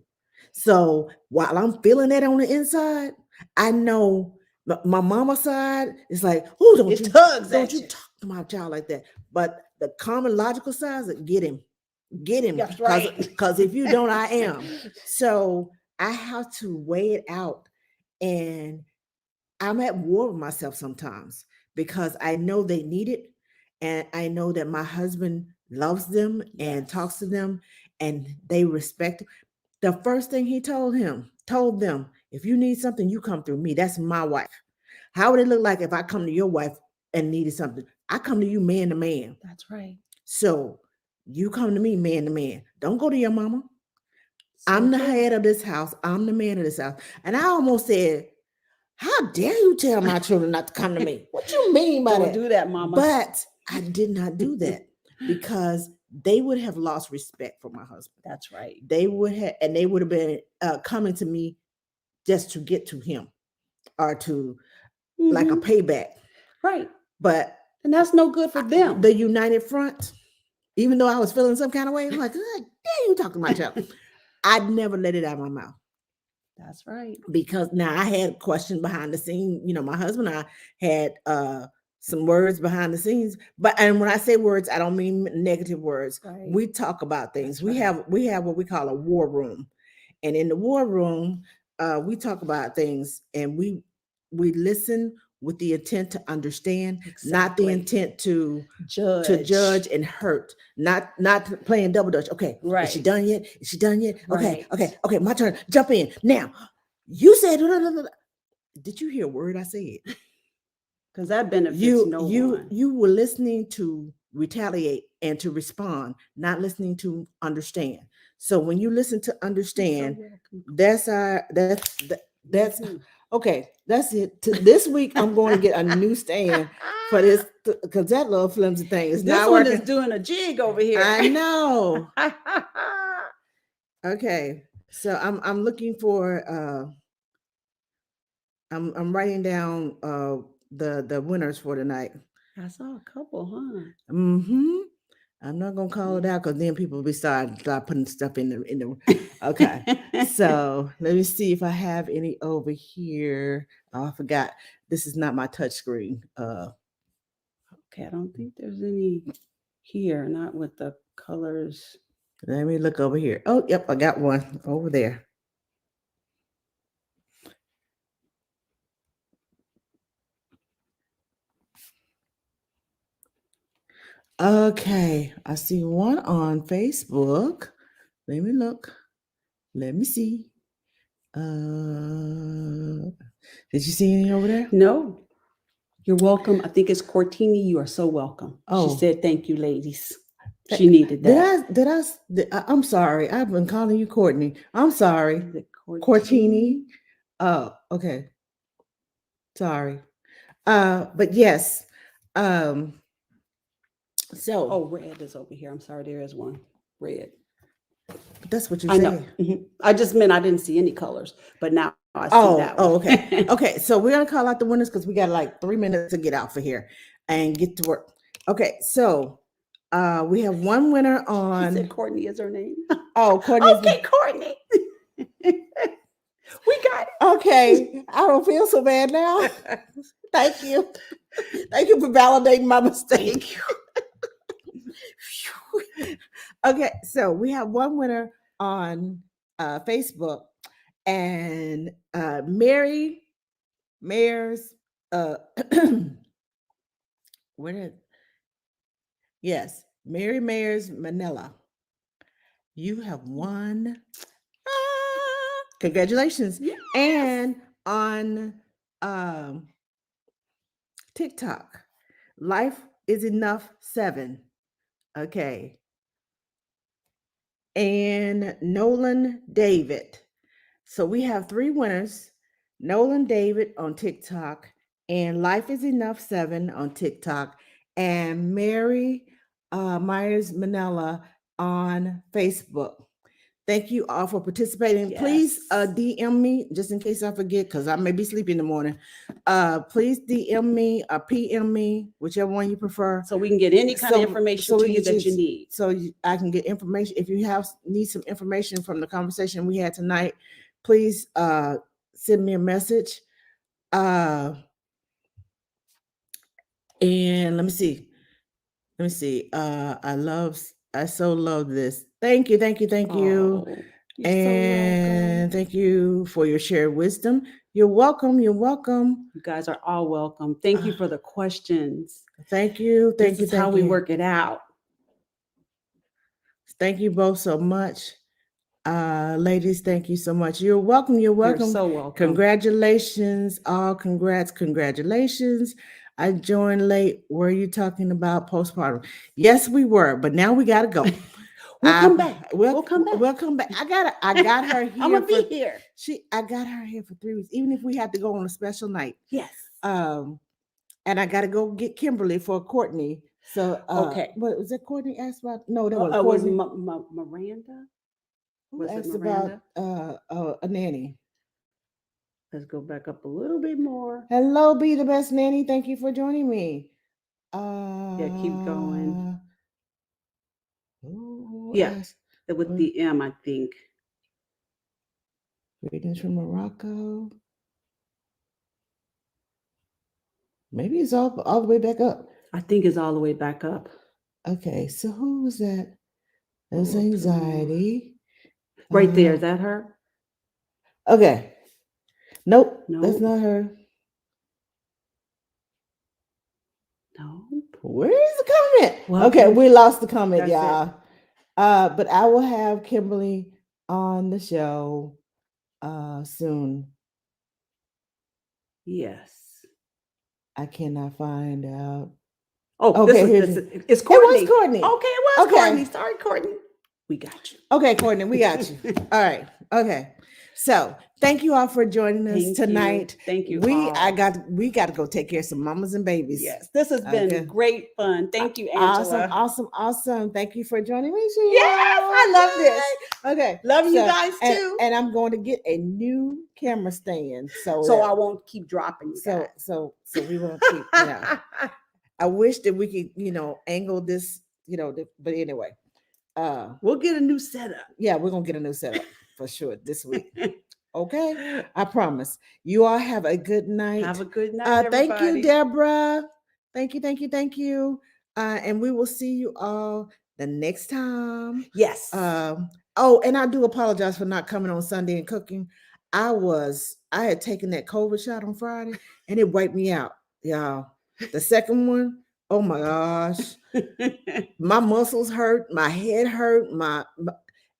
Speaker 1: So while I'm feeling that on the inside, I know my mama side is like, "Oh, don't you talk to my child like that." But the common logical side is get him,
Speaker 2: That's right.
Speaker 1: Because if you don't, I am. So I have to weigh it out, and I'm at war with myself sometimes because I know they need it, and I know that my husband loves them and talks to them, and they respect. The first thing he told them, if you need something, you come through me. That's my wife. How would it look like if I come to your wife and needed something? I come to you man to man.
Speaker 2: That's right.
Speaker 1: So you come to me man to man. Don't go to your mama.
Speaker 2: So
Speaker 1: I'm the
Speaker 2: true.
Speaker 1: head of this house. I'm the man of this house. And I almost said, how dare you tell my children not to come to me? What you mean by
Speaker 2: Don't
Speaker 1: that?
Speaker 2: do that, mama.
Speaker 1: But I did not do that because they would have lost respect for my husband.
Speaker 2: That's right.
Speaker 1: They would have been coming to me just to get to him or to like a payback.
Speaker 2: Right.
Speaker 1: But
Speaker 2: and that's no good for them.
Speaker 1: The united front, even though I was feeling some kind of way, I'm like, dare you talk to my child? I'd never let it out of my mouth.
Speaker 2: That's right.
Speaker 1: Because now I had questions behind the scenes. You know, my husband and I had some words behind the scenes. And when I say words, I don't mean negative words. Right. We talk about things. That's we have what we call a war room. And in the war room, we talk about things, and we listen with the intent to understand, not the intent to judge and hurt, not playing double dutch. Okay, right. Is she done yet? Is she done yet? Okay, right. Okay, my turn. Jump in. Now, you said, did you hear a word I said?
Speaker 2: Because that benefits no one.
Speaker 1: You were listening to retaliate and to respond, not listening to understand. So when you listen to understand, that's okay. That's it. This week, I'm going to get a new stand for this because that little flimsy thing is not working.
Speaker 2: This one is doing a jig over here.
Speaker 1: I know. Okay. So I'm looking for I'm writing down the winners for tonight.
Speaker 2: I saw a couple, huh?
Speaker 1: Mm-hmm. I'm not gonna call it out because then people will start putting stuff in the okay. So let me see if I have any over here. Oh, I forgot. This is not my touch screen.
Speaker 2: Okay, I don't think there's any here, not with the colors.
Speaker 1: Let me look over here. Oh, yep, I got one over there. Okay, I see one on Facebook. Let me look. Let me see. Did you see any over there?
Speaker 2: No. You're welcome. I think it's Cortini. You are so welcome.
Speaker 1: Oh.
Speaker 2: She said, "Thank you, ladies." She needed that.
Speaker 1: I'm sorry. I've been calling you Courtney. I'm sorry.
Speaker 2: Is it
Speaker 1: Cortini. Oh, okay. Sorry. But yes. So
Speaker 2: Oh, red is over here. I'm sorry, there is one. Red.
Speaker 1: That's what you
Speaker 2: I
Speaker 1: say.
Speaker 2: know. I just meant I didn't see any colors, but now I see that one.
Speaker 1: Oh, okay. Okay, so we're gonna call out the winners because we got like 3 minutes to get out for here and get to work. Okay, so we have one winner on.
Speaker 2: She said Courtney is her name.
Speaker 1: Oh, Courtney.
Speaker 2: Okay, Courtney. We got it.
Speaker 1: Okay, I don't feel so bad now. Thank you. Thank you for validating my mistake. Okay, so we have one winner on Facebook, and Mary Mayers. Where did? Yes, Mary Mayers Manila. You have won. Congratulations!
Speaker 2: Yes.
Speaker 1: And on TikTok, Life is Enough 7. Okay. And Nolan David. So we have 3 winners. Nolan David on TikTok, and Life is Enough 7 on TikTok, and Mary Myers Manila on Facebook. Thank you all for participating.
Speaker 2: Yes.
Speaker 1: Please DM me just in case I forget, because I may be sleepy in the morning. Please DM me or PM me, whichever one you prefer.
Speaker 2: So we can get any kind of information to you that you need.
Speaker 1: So I can get information. If you need some information from the conversation we had tonight, please send me a message. And let me see. I so love this. Thank you.
Speaker 2: Oh,
Speaker 1: And
Speaker 2: so
Speaker 1: thank you for your shared wisdom. You're welcome.
Speaker 2: You guys are all welcome. Thank you for the questions.
Speaker 1: Thank you.
Speaker 2: This is how we work it out.
Speaker 1: Thank you both so much. Ladies, thank you so much. You're welcome. You're
Speaker 2: so welcome.
Speaker 1: Congratulations. Congratulations. I joined late. Were you talking about postpartum? Yes, we were, but now we gotta go.
Speaker 2: We'll come back.
Speaker 1: We'll come back. I got her here.
Speaker 2: I'm gonna be here.
Speaker 1: I got her here for 3 weeks, even if we had to go on a special night.
Speaker 2: Yes.
Speaker 1: And I gotta go get Kimberly for Courtney. So
Speaker 2: okay.
Speaker 1: What was that Courtney asked about? No, that was
Speaker 2: Courtney.
Speaker 1: Was
Speaker 2: Miranda.
Speaker 1: Who asked about a nanny?
Speaker 2: Let's go back up a little bit more.
Speaker 1: Hello, Be the Best Nanny. Thank you for joining me.
Speaker 2: Yeah, keep going.
Speaker 1: Yes,
Speaker 2: with the M, I think.
Speaker 1: Greetings from Morocco. Maybe it's all the way back up.
Speaker 2: I think it's all the way back up.
Speaker 1: Okay, so who was that? That's anxiety.
Speaker 2: Right there, is that her?
Speaker 1: Okay. Nope, that's not her.
Speaker 2: No.
Speaker 1: Where is the comment?
Speaker 2: Well,
Speaker 1: okay, we lost the comment, y'all.
Speaker 2: It.
Speaker 1: But I will have Kimberly on the show soon.
Speaker 2: Yes.
Speaker 1: I cannot find out.
Speaker 2: Oh, okay. It's Courtney.
Speaker 1: It was Courtney.
Speaker 2: Okay, it was Courtney. Sorry, Courtney. We got you.
Speaker 1: Okay, Courtney, we got you. All right. Okay. So Thank you all for joining us
Speaker 2: Thank you.
Speaker 1: tonight.
Speaker 2: Thank you.
Speaker 1: We
Speaker 2: all.
Speaker 1: got to go take care of some mamas and babies.
Speaker 2: Yes, this has been
Speaker 1: Okay.
Speaker 2: great fun. Thank you, Angela.
Speaker 1: Awesome. Thank you for joining me, Sheila.
Speaker 2: Yes, I love this.
Speaker 1: Okay.
Speaker 2: Love you guys too.
Speaker 1: And I'm going to get a new camera stand
Speaker 2: so I won't keep dropping you guys.
Speaker 1: So we won't keep, I wish that we could, angle this, but anyway.
Speaker 2: We'll get a new setup.
Speaker 1: Yeah, we're gonna get a new setup for sure this week. Okay, I promise. You all have a good night.
Speaker 2: Have a good night, everybody.
Speaker 1: Thank you, Deborah. Thank you. And we will see you all the next time.
Speaker 2: Yes.
Speaker 1: And I do apologize for not coming on Sunday and cooking. I had taken that COVID shot on Friday and it wiped me out, y'all. The second one, oh my gosh. My muscles hurt, my head hurt, my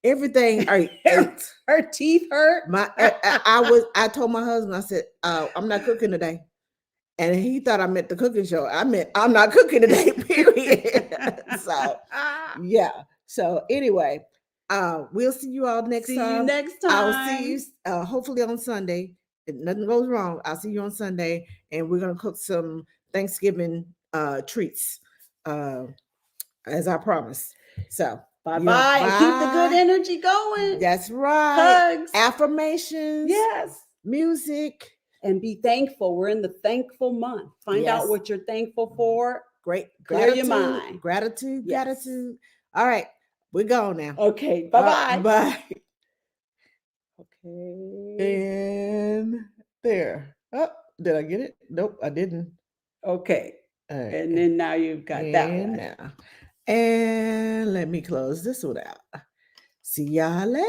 Speaker 1: everything hurt.
Speaker 2: Her teeth hurt.
Speaker 1: I told my husband, I said, I'm not cooking today. And he thought I meant the cooking show. I meant I'm not cooking today, period. So yeah. So anyway, we'll see you all next time.
Speaker 2: See you next time.
Speaker 1: I'll see you hopefully on Sunday. If nothing goes wrong, I'll see you on Sunday, and we're gonna cook some Thanksgiving treats. As I promised. So
Speaker 2: bye. And keep the good energy going.
Speaker 1: That's right.
Speaker 2: Hugs.
Speaker 1: Affirmations.
Speaker 2: Yes.
Speaker 1: Music.
Speaker 2: And be thankful. We're in the thankful month. Find out what you're thankful for.
Speaker 1: Great.
Speaker 2: Clear your mind.
Speaker 1: Gratitude. All right. We're gone now.
Speaker 2: Okay. Bye-bye.
Speaker 1: Bye.
Speaker 2: Okay.
Speaker 1: And there. Oh, did I get it? Nope, I didn't.
Speaker 2: Okay.
Speaker 1: Right.
Speaker 2: And then now you've got that one.
Speaker 1: And let me close this one out. See y'all later.